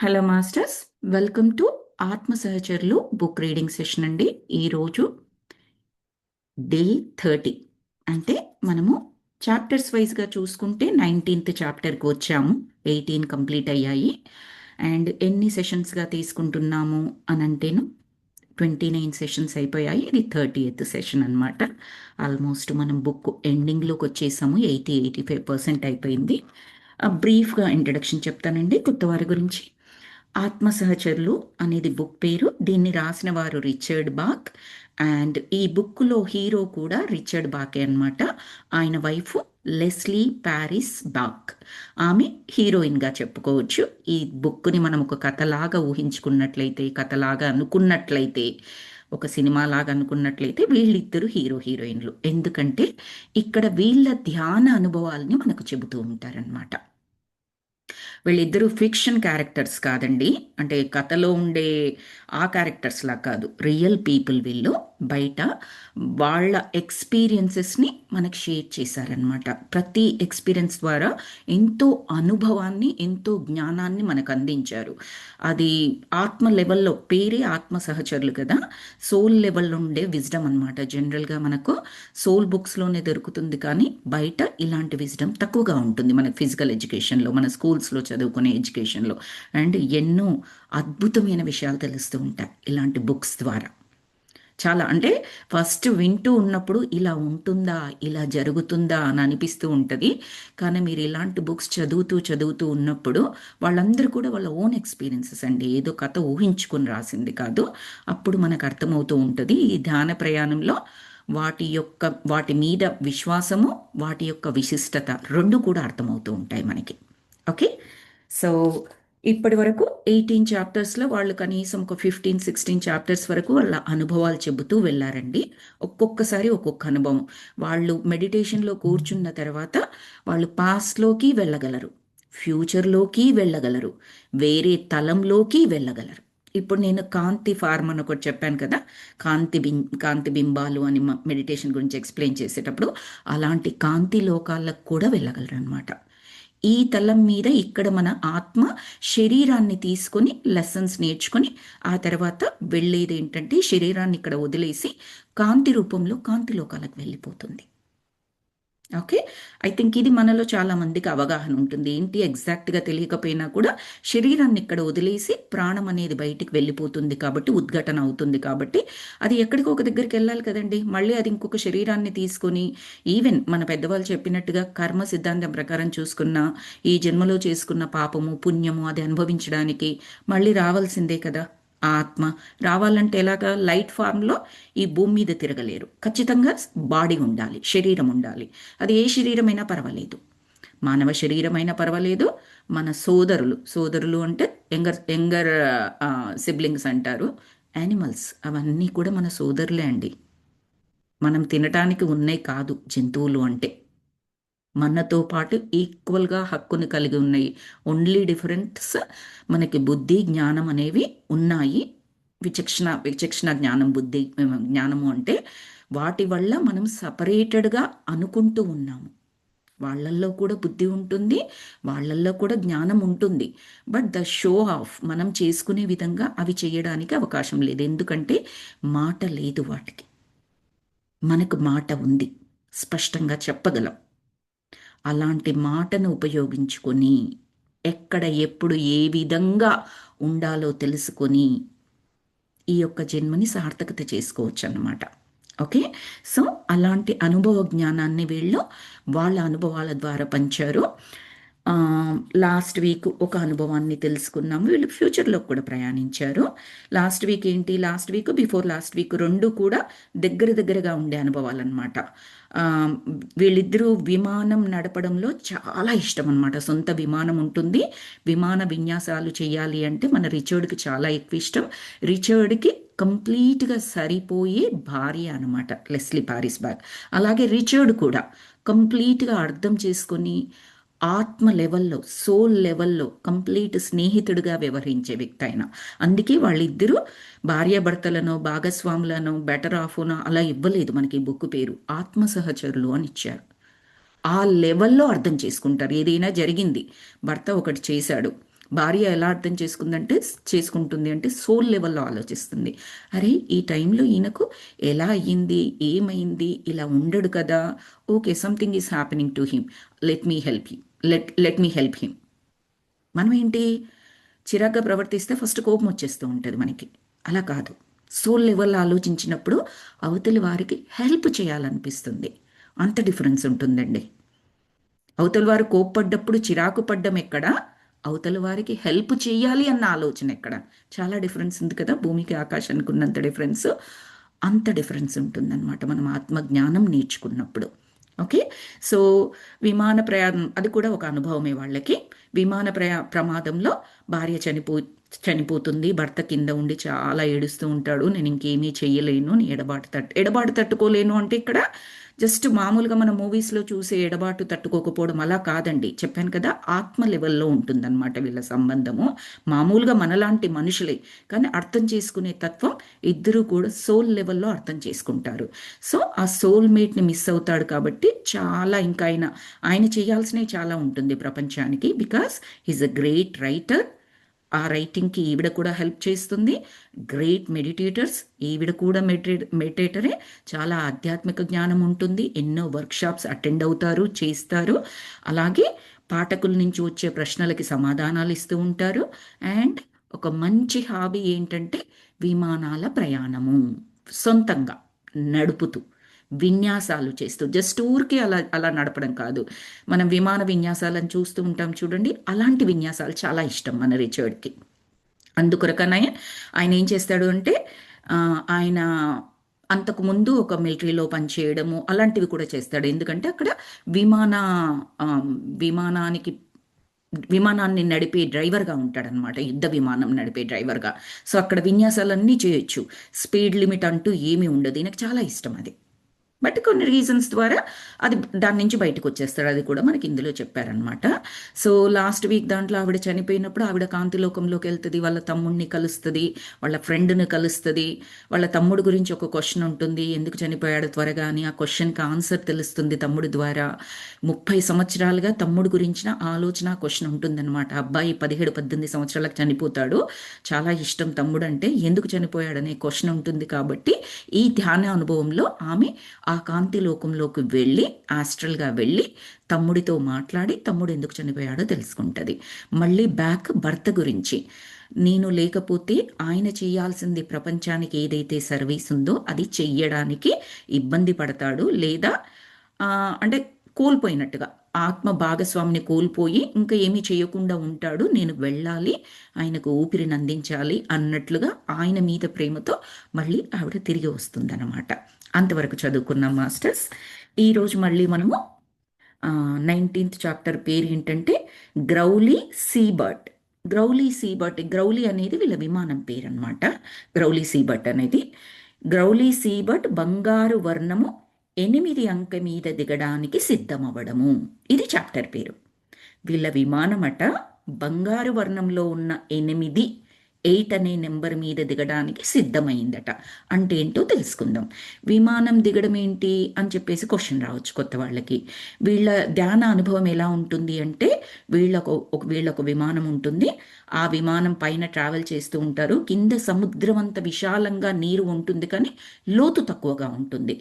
Hello masters, welcome to ఆత్మ సహచరులు book reading session అండి. ఈరోజు డే 30. అంటే మనము చాప్టర్స్ వైజ్గా చూసుకుంటే 19th చాప్టర్కి వచ్చాము. 18 కంప్లీట్ అయ్యాయి. అండ్ ఎన్ని సెషన్స్గా తీసుకుంటున్నాము అని అంటేను 29 సెషన్స్ అయిపోయాయి. ఇది 30th సెషన్ అనమాట. ఆల్మోస్ట్ మనం బుక్ ఎండింగ్లోకి వచ్చేసాము. 85% అయిపోయింది. బ్రీఫ్గా ఇంట్రడక్షన్ చెప్తానండి కొత్త వారి గురించి. ఆత్మ సహచరులు అనేది బుక్ పేరు. దీన్ని రాసిన వారు రిచర్డ్ బాక్. అండ్ ఈ బుక్లో హీరో కూడా రిచర్డ్ బాకే అనమాట. ఆయన వైఫ్ లెస్లీ ప్యారిస్ బాక్. ఆమె హీరోయిన్గా చెప్పుకోవచ్చు. ఈ బుక్ని మనం ఒక కథలాగా ఊహించుకున్నట్లయితే, కథలాగా అనుకున్నట్లయితే, ఒక సినిమా లాగా అనుకున్నట్లయితే వీళ్ళిద్దరు హీరో హీరోయిన్లు. ఎందుకంటే ఇక్కడ వీళ్ళ ధ్యాన అనుభవాల్ని మనకు చెబుతూ ఉంటారనమాట. వీళ్ళిద్దరూ ఫిక్షన్ క్యారెక్టర్స్ కాదండి. అంటే కథలో ఉండే ఆ క్యారెక్టర్స్లా కాదు, రియల్ పీపుల్. వీళ్ళు బయట వాళ్ళ ఎక్స్పీరియన్సెస్ని మనకు షేర్ చేశారనమాట. ప్రతి ఎక్స్పీరియన్స్ ద్వారా ఎంతో అనుభవాన్ని, ఎంతో జ్ఞానాన్ని మనకు అందించారు. అది ఆత్మ లెవెల్లో, పేరే ఆత్మ సహచరులు కదా, సోల్ లెవెల్లో ఉండే విజ్డమ్ అనమాట. జనరల్గా మనకు సోల్ బుక్స్లోనే దొరుకుతుంది, కానీ బయట ఇలాంటి విజ్డమ్ తక్కువగా ఉంటుంది మన ఫిజికల్ ఎడ్యుకేషన్లో, మన స్కూల్స్లో చదువుకునే ఎడ్యుకేషన్లో. అండ్ ఎన్నో అద్భుతమైన విషయాలు తెలుస్తూ ఉంటాయి ఇలాంటి బుక్స్ ద్వారా. చాలా అంటే ఫస్ట్ వింటూ ఉన్నప్పుడు ఇలా ఉంటుందా, ఇలా జరుగుతుందా అని అనిపిస్తూ ఉంటుంది. కానీ మీరు ఇలాంటి బుక్స్ చదువుతూ చదువుతూ ఉన్నప్పుడు వాళ్ళందరూ కూడా వాళ్ళ ఓన్ ఎక్స్పీరియన్సెస్ అండి, ఏదో కథ ఊహించుకొని రాసింది కాదు. అప్పుడు మనకు అర్థమవుతూ ఉంటుంది ఈ ధ్యాన ప్రయాణంలో వాటి మీద విశ్వాసము, వాటి యొక్క విశిష్టత రెండు కూడా అర్థమవుతూ ఉంటాయి మనకి. ఓకే. సో ఇప్పటి వరకు 18 చాప్టర్స్లో వాళ్ళు కనీసం ఒక 15-16 చాప్టర్స్ వరకు వాళ్ళ అనుభవాలు చెబుతూ వెళ్ళారండి. ఒక్కొక్కసారి ఒక్కొక్క అనుభవం. వాళ్ళు మెడిటేషన్లో కూర్చున్న తర్వాత వాళ్ళు పాస్ట్లోకి వెళ్ళగలరు, ఫ్యూచర్లోకి వెళ్ళగలరు, వేరే తలంలోకి వెళ్ళగలరు. ఇప్పుడు నేను కాంతి ఫార్మ్ అని ఒకటి చెప్పాను కదా, కాంతి బింబాలు అని మెడిటేషన్ గురించి ఎక్స్ప్లెయిన్ చేసేటప్పుడు అలాంటి కాంతి లోకాలకు కూడా వెళ్ళగలరు అనమాట. ఈ తలం మీద ఇక్కడ మన ఆత్మ శరీరాన్ని తీసుకొని లెసన్స్ నేర్చుకొని ఆ తర్వాత వెళ్ళేది ఏంటంటే శరీరాన్ని ఇక్కడ వదిలేసి కాంతి రూపంలో కాంతి లోకాలకు వెళ్ళిపోతుంది. ఓకే. ఐ థింక్ ఇది మనలో చాలా మందికి అవగాహన ఉంటుంది. ఏంటి ఎగ్జాక్ట్గా తెలియకపోయినా కూడా శరీరాన్ని ఇక్కడ వదిలేసి ప్రాణం అనేది బయటికి వెళ్ళిపోతుంది కాబట్టి, ఉద్ఘటన అవుతుంది కాబట్టి అది ఎక్కడికో ఒక దగ్గరికి వెళ్ళాలి కదండి. మళ్ళీ అది ఇంకొక శరీరాన్ని తీసుకొని, ఈవెన్ మన పెద్దవాళ్ళు చెప్పినట్టుగా కర్మ సిద్ధాంతం ప్రకారం చూసుకున్న ఈ జన్మలో చేసుకున్న పాపము పుణ్యము అది అనుభవించడానికి మళ్ళీ రావాల్సిందే కదా. ఆ ఆత్మ రావాలంటే ఎలాగా? లైట్ ఫామ్లో ఈ భూమి మీద తిరగలేరు. ఖచ్చితంగా బాడీ ఉండాలి, శరీరం ఉండాలి. అది ఏ శరీరమైనా పర్వాలేదు, మానవ శరీరమైనా పర్వాలేదు, మన సోదరులు అంటే యంగర్ సిబ్లింగ్స్ అంటారు, యానిమల్స్, అవన్నీ కూడా మన సోదరులే అండి. మనం తినటానికి ఉన్నాయి కాదు జంతువులు అంటే. మనతో పాటు ఈక్వల్గా హక్కును కలిగి ఉన్నాయి. ఓన్లీ డిఫరెన్స్ మనకి బుద్ధి జ్ఞానం అనేవి ఉన్నాయి. విచక్షణ జ్ఞానం, బుద్ధి జ్ఞానము అంటే వాటి వల్ల మనం సపరేటెడ్గా అనుకుంటూ ఉన్నాము. వాళ్ళల్లో కూడా బుద్ధి ఉంటుంది, వాళ్ళల్లో కూడా జ్ఞానం ఉంటుంది. బట్ ద షో ఆఫ్ మనం చేసుకునే విధంగా అవి చేయడానికి అవకాశం లేదు. ఎందుకంటే మాట లేదు వాటికి. మనకు మాట ఉంది, స్పష్టంగా చెప్పగలం. అలాంటి మాటను ఉపయోగించుకొని ఎక్కడ ఎప్పుడు ఏ విధంగా ఉండాలో తెలుసుకొని ఈ యొక్క జన్మని సార్థకత చేసుకోవచ్చు అన్నమాట. ఓకే. సో అలాంటి అనుభవ జ్ఞానాన్ని వీళ్ళు వాళ్ళ అనుభవాల ద్వారా పంచారు. లాస్ట్ వీక్ ఒక అనుభవాన్ని తెలుసుకున్నాము. వీళ్ళు ఫ్యూచర్లో కూడా ప్రయాణించారు. లాస్ట్ వీక్ ఏంటి, last week before last week రెండు కూడా దగ్గరగా ఉండే అనుభవాలు అనమాట. వీళ్ళిద్దరూ విమానం నడపడంలో చాలా ఇష్టం అనమాట. సొంత విమానం ఉంటుంది. విమాన విన్యాసాలు చేయాలి అంటే మన రిచర్డ్కి చాలా ఎక్కువ ఇష్టం. రిచర్డ్కి కంప్లీట్గా సరిపోయే భార్య అనమాట లెస్లీ పారిస్ బాక్. అలాగే రిచర్డ్ కూడా కంప్లీట్గా అర్థం చేసుకొని ఆత్మ లెవెల్లో, సోల్ లెవెల్లో కంప్లీట్ స్నేహితుడిగా వ్యవహరించే వ్యక్తి అయిన. అందుకే వాళ్ళిద్దరూ భార్యాభర్తలను, భాగస్వాములను, బెటర్ ఆఫ్ను అలా ఇవ్వలేదు. మనకి బుక్ పేరు ఆత్మ సహచరులు అని ఇచ్చారు. ఆ లెవెల్లో అర్థం చేసుకుంటారు. ఏదైనా జరిగింది, భర్త ఒకటి చేశాడు, భార్య ఎలా అర్థం చేసుకుంటుంది అంటే సోల్ లెవెల్లో ఆలోచిస్తుంది. అరే ఈ టైంలో ఈయనకు ఎలా అయ్యింది, ఏమైంది, ఇలా ఉండడు కదా, okay something is happening to him, let me help him, let me help him. మనం ఏంటి, చిరాగ్గా ప్రవర్తిస్తే ఫస్ట్ కోపం వచ్చేస్తూ ఉంటుంది మనకి. అలా కాదు, సోల్ లెవెల్లో ఆలోచించినప్పుడు అవతలి వారికి హెల్ప్ చేయాలనిపిస్తుంది. అంత డిఫరెన్స్ ఉంటుందండి. అవతల వారు కోప్పడ్డప్పుడు చిరాకు పడ్డం ఎక్కడ, అవతల వారికి హెల్ప్ చేయాలి అన్న ఆలోచన ఎక్కడ. చాలా డిఫరెన్స్ ఉంది కదా, భూమికి ఆకాశానికి ఉన్నంత డిఫరెన్స్, అంత డిఫరెన్స్ ఉంటుందన్నమాట మనం ఆత్మజ్ఞానం నేర్చుకున్నప్పుడు. ఓకే, సో విమాన ప్రయాణం అది కూడా ఒక అనుభవమే వాళ్ళకి. విమాన ప్రమాదంలో భార్య చనిపోతుంది, భర్త కింద ఉండి చాలా ఏడుస్తూ ఉంటాడు, నేను ఇంకేమీ చెయ్యలేను, ఎడబాటు తట్టుకోలేను అంటే ఇక్కడ జస్ట్ మామూలుగా మన మూవీస్లో చూసే ఎడబాటు తట్టుకోకపోవడం అలా కాదండి. చెప్పాను కదా, ఆత్మ లెవెల్లో ఉంటుందన్నమాట వీళ్ళ సంబంధము. మామూలుగా మనలాంటి మనుషులే, కానీ అర్థం చేసుకునే తత్వం ఇద్దరూ కూడా సోల్ లెవెల్లో అర్థం చేసుకుంటారు. సో ఆ సోల్మేట్ని మిస్ అవుతాడు కాబట్టి చాలా ఇంకా ఆయన చేయాల్సినవి చాలా ఉంటుంది ప్రపంచానికి. Because he's a great writer, ఆ రైటింగ్కి ఈవిడ కూడా హెల్ప్ చేస్తుంది. గ్రేట్ మెడిటేటర్స్, ఈవిడ కూడా మెడిటేటరే, చాలా ఆధ్యాత్మిక జ్ఞానం ఉంటుంది, ఎన్నో వర్క్షాప్స్ అటెండ్ అవుతారు, చేస్తారు. అలాగే పాఠకుల నుంచి వచ్చే ప్రశ్నలకి సమాధానాలు ఇస్తూ ఉంటారు. అండ్ ఒక మంచి హాబీ ఏంటంటే విమానాల ప్రయాణము, సొంతంగా నడుపుతూ విన్యాసాలు చేస్తూ, జస్ట్ ఊరికి అలా అలా నడపడం కాదు. మనం విమాన విన్యాసాలను చూస్తూ ఉంటాం చూడండి, అలాంటి విన్యాసాలు చాలా ఇష్టం మన రిచర్డ్కి. అందుకొరకనే ఆయన ఏం చేస్తాడు అంటే ఆయన అంతకుముందు ఒక మిలిటరీలో పనిచేయడము అలాంటివి కూడా చేస్తాడు. ఎందుకంటే అక్కడ విమాన విమానానికి విమానాన్ని నడిపే డ్రైవర్గా ఉంటాడనమాట, యుద్ధ విమానం నడిపే డ్రైవర్గా. సో అక్కడ విన్యాసాలన్నీ చేయొచ్చు, స్పీడ్ లిమిట్ అంటూ ఏమీ ఉండదు. ఈయనకు చాలా ఇష్టం అది. బట్ కొన్ని రీజన్స్ ద్వారా అది దాని నుంచి బయటకు వచ్చేస్తాడు, అది కూడా మనకి ఇందులో చెప్పారనమాట. సో లాస్ట్ వీక్ దాంట్లో ఆవిడ చనిపోయినప్పుడు ఆవిడ కాంతిలోకంలోకి వెళ్తుంది, వాళ్ళ తమ్ముడిని కలుస్తుంది, వాళ్ళ ఫ్రెండ్ని కలుస్తుంది. వాళ్ళ తమ్ముడు గురించి ఒక క్వశ్చన్ ఉంటుంది, ఎందుకు చనిపోయాడు త్వరగా అని. ఆ క్వశ్చన్కి ఆన్సర్ తెలుస్తుంది తమ్ముడు ద్వారా. 30 సంవత్సరాలుగా తమ్ముడు గురించిన ఆలోచన క్వశ్చన్ ఉంటుందన్నమాట. అబ్బాయి 17-18 సంవత్సరాలకు చనిపోతాడు, చాలా ఇష్టం తమ్ముడు అంటే, ఎందుకు చనిపోయాడనే క్వశ్చన్ ఉంటుంది. కాబట్టి ఈ ధ్యాన అనుభవంలో ఆమె ఆ కాంతి లోకంలోకి వెళ్ళి, ఆస్ట్రల్గా వెళ్ళి తమ్ముడితో మాట్లాడి తమ్ముడు ఎందుకు చనిపోయాడో తెలుసుకుంటుంది. మళ్ళీ బ్యాక్ భర్త గురించి, నేను లేకపోతే ఆయన చేయాల్సింది ప్రపంచానికి ఏదైతే సర్వీస్ ఉందో అది చెయ్యడానికి ఇబ్బంది పడతాడు, లేదా అంటే కోల్పోయినట్టుగా ఆత్మ భాగస్వామిని కోల్పోయి ఇంకా ఏమీ చేయకుండా ఉంటాడు, నేను వెళ్ళాలి, ఆయనకు ఊపిరిని అందించాలి అన్నట్లుగా ఆయన మీద ప్రేమతో మళ్ళీ ఆవిడ తిరిగి వస్తుందన్నమాట. అంతవరకు చదువుకున్నాం మాస్టర్స్. ఈరోజు మళ్ళీ మనము 19th చాప్టర్ పేరు ఏంటంటే గ్రౌలీ సీబర్ట్. గ్రౌలీ అనేది వీళ్ళ విమానం పేరు అనమాట. గ్రౌలీ సీబర్ట్ అనేది, గ్రౌలీ సీబర్ట్ బంగారు వర్ణము 8 అంక మీద దిగడానికి సిద్ధమవ్వడము, ఇది చాప్టర్ పేరు. వీళ్ళ విమానమట బంగారు వర్ణంలో ఉన్న 8 అనే నెంబర్ మీద దిగడానికి సిద్ధమైందట. అంటే ఏంటో తెలుసుకుందాం. విమానం దిగడం ఏంటి అని చెప్పేసి క్వశ్చన్ రావచ్చు కొత్త వాళ్ళకి. వీళ్ళ ధ్యాన అనుభవం ఎలా ఉంటుంది అంటే, వీళ్ళకు విమానం ఉంటుంది, ఆ విమానం పైన ట్రావెల్ చేస్తూ ఉంటారు. కింద సముద్రం అంత విశాలంగా నీరు ఉంటుంది, కానీ లోతు తక్కువగా ఉంటుంది.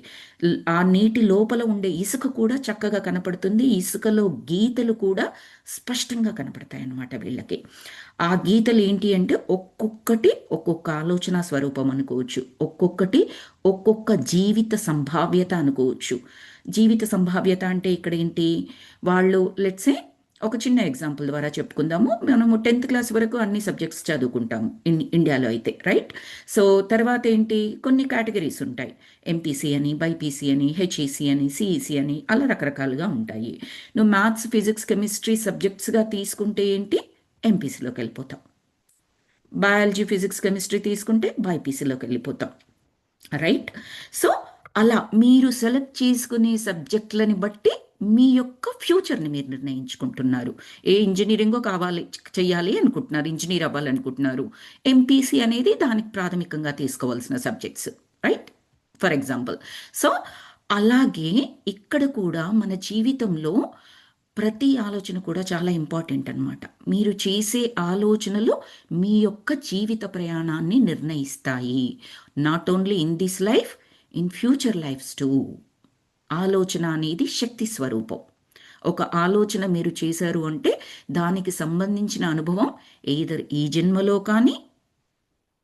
ఆ నీటి లోపల ఉండే ఇసుక కూడా చక్కగా కనపడుతుంది, ఇసుకలో గీతలు కూడా స్పష్టంగా కనపడతాయి అన్నమాట వీళ్ళకి. ఆ గీతలు ఏంటి అంటే ఒక్కొక్కటి ఒక్కొక్క ఆలోచన స్వరూపం అనుకోవచ్చు, ఒక్కొక్కటి ఒక్కొక్క జీవిత సంభావ్యత అనుకోవచ్చు. జీవిత సంభావ్యత అంటే ఇక్కడ ఏంటి, వాళ్ళు లెట్సే ఒక చిన్న ఎగ్జాంపుల్ ద్వారా చెప్పుకుందాము. మనము 10th క్లాస్ వరకు అన్ని సబ్జెక్ట్స్ చదువుకుంటాము ఇండియాలో అయితే, రైట్? సో తర్వాత ఏంటి, కొన్ని కేటగిరీస్ ఉంటాయి, ఎంపీసీ అని, బైపీసీ అని, హెచ్ఈసీ అని, సిఈసీ అని, అలా రకరకాలుగా ఉంటాయి. నువ్వు మ్యాథ్స్, ఫిజిక్స్, కెమిస్ట్రీ సబ్జెక్ట్స్గా తీసుకుంటే ఏంటి, ఎంపీసీలోకి వెళ్ళిపోతాం. బయాలజీ, ఫిజిక్స్, కెమిస్ట్రీ తీసుకుంటే బైపీసీలోకి వెళ్ళిపోతాం, రైట్? సో అలా మీరు సెలెక్ట్ చేసుకునే సబ్జెక్టులని బట్టి మీ యొక్క ఫ్యూచర్ని మీరు నిర్ణయించుకుంటున్నారు. ఏ ఇంజనీరింగో చెయ్యాలి అనుకుంటున్నారు, ఇంజనీర్ అవ్వాలనుకుంటున్నారు, ఎంపీసీ అనేది దానికి ప్రాథమికంగా తీసుకోవాల్సిన subjects, right? For example. So అలాగే ఇక్కడ కూడా మన జీవితంలో ప్రతి ఆలోచన కూడా చాలా ఇంపార్టెంట్ అన్నమాట. మీరు చేసే ఆలోచనలు మీ యొక్క జీవిత ప్రయాణాన్ని నిర్ణయిస్తాయి. Not only in this life, in future lives too. ఆలోచన అనేది శక్తి స్వరూపం. ఒక ఆలోచన మీరు చేశారు అంటే దానికి సంబంధించిన అనుభవం ఎయిదర్ ఈ జన్మలో కానీ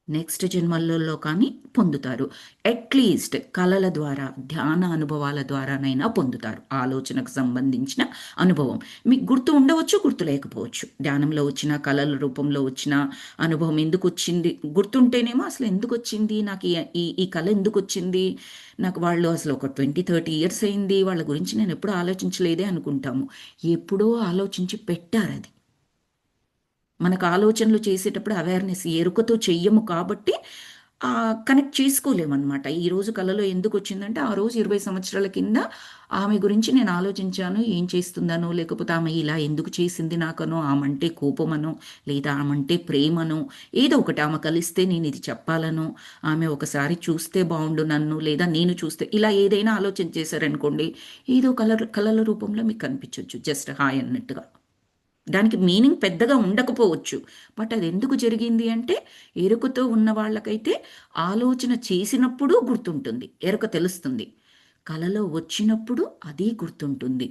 నెక్స్ట్ జన్మలలో కానీ పొందుతారు. అట్లీస్ట్ కళల ద్వారా, ధ్యాన అనుభవాల ద్వారానైనా పొందుతారు ఆలోచనకు సంబంధించిన అనుభవం. మీకు గుర్తు ఉండవచ్చు, గుర్తు లేకపోవచ్చు. ధ్యానంలో వచ్చిన, కళల రూపంలో వచ్చిన అనుభవం ఎందుకు వచ్చింది, గుర్తుంటేనేమో అసలు ఎందుకు వచ్చింది నాకు ఈ ఈ కళ ఎందుకు వచ్చింది, నాకు వాళ్ళు అసలు ఒక 20-30 ఇయర్స్ అయింది, వాళ్ళ గురించి నేను ఎప్పుడూ ఆలోచించలేదే అనుకుంటాము. ఎప్పుడో ఆలోచించి పెట్టారు అది. మనకు ఆలోచనలు చేసేటప్పుడు అవేర్నెస్ ఎరుకతో చెయ్యము కాబట్టి కనెక్ట్ చేసుకోలేమన్నమాట. ఈరోజు కళలో ఎందుకు వచ్చిందంటే ఆ రోజు 20 సంవత్సరాల కింద ఆమె గురించి నేను ఆలోచించాను, ఏం చేస్తుందనో, లేకపోతే ఆమె ఇలా ఎందుకు చేసింది నాకనో, ఆమంటే కోపమనో, లేదా ఆమంటే ప్రేమనో, ఏదో ఒకటి ఆమె కలిస్తే నేను ఇది చెప్పాలనో, ఆమె ఒకసారి చూస్తే బాగుండు నన్ను, లేదా నేను చూస్తే, ఇలా ఏదైనా ఆలోచన చేశారనుకోండి, ఏదో కళల రూపంలో మీకు కనిపించవచ్చు, జస్ట్ హాయ్ అన్నట్టుగా. దానికి మీనింగ్ పెద్దగా ఉండకపోవచ్చు, బట్ అది ఎందుకు జరిగింది అంటే ఎరుకతో ఉన్న వాళ్ళకైతే ఆలోచన చేసినప్పుడు గుర్తుంటుంది, ఎరుక తెలుస్తుంది. కలలో వచ్చినప్పుడు అది గుర్తుంటుంది.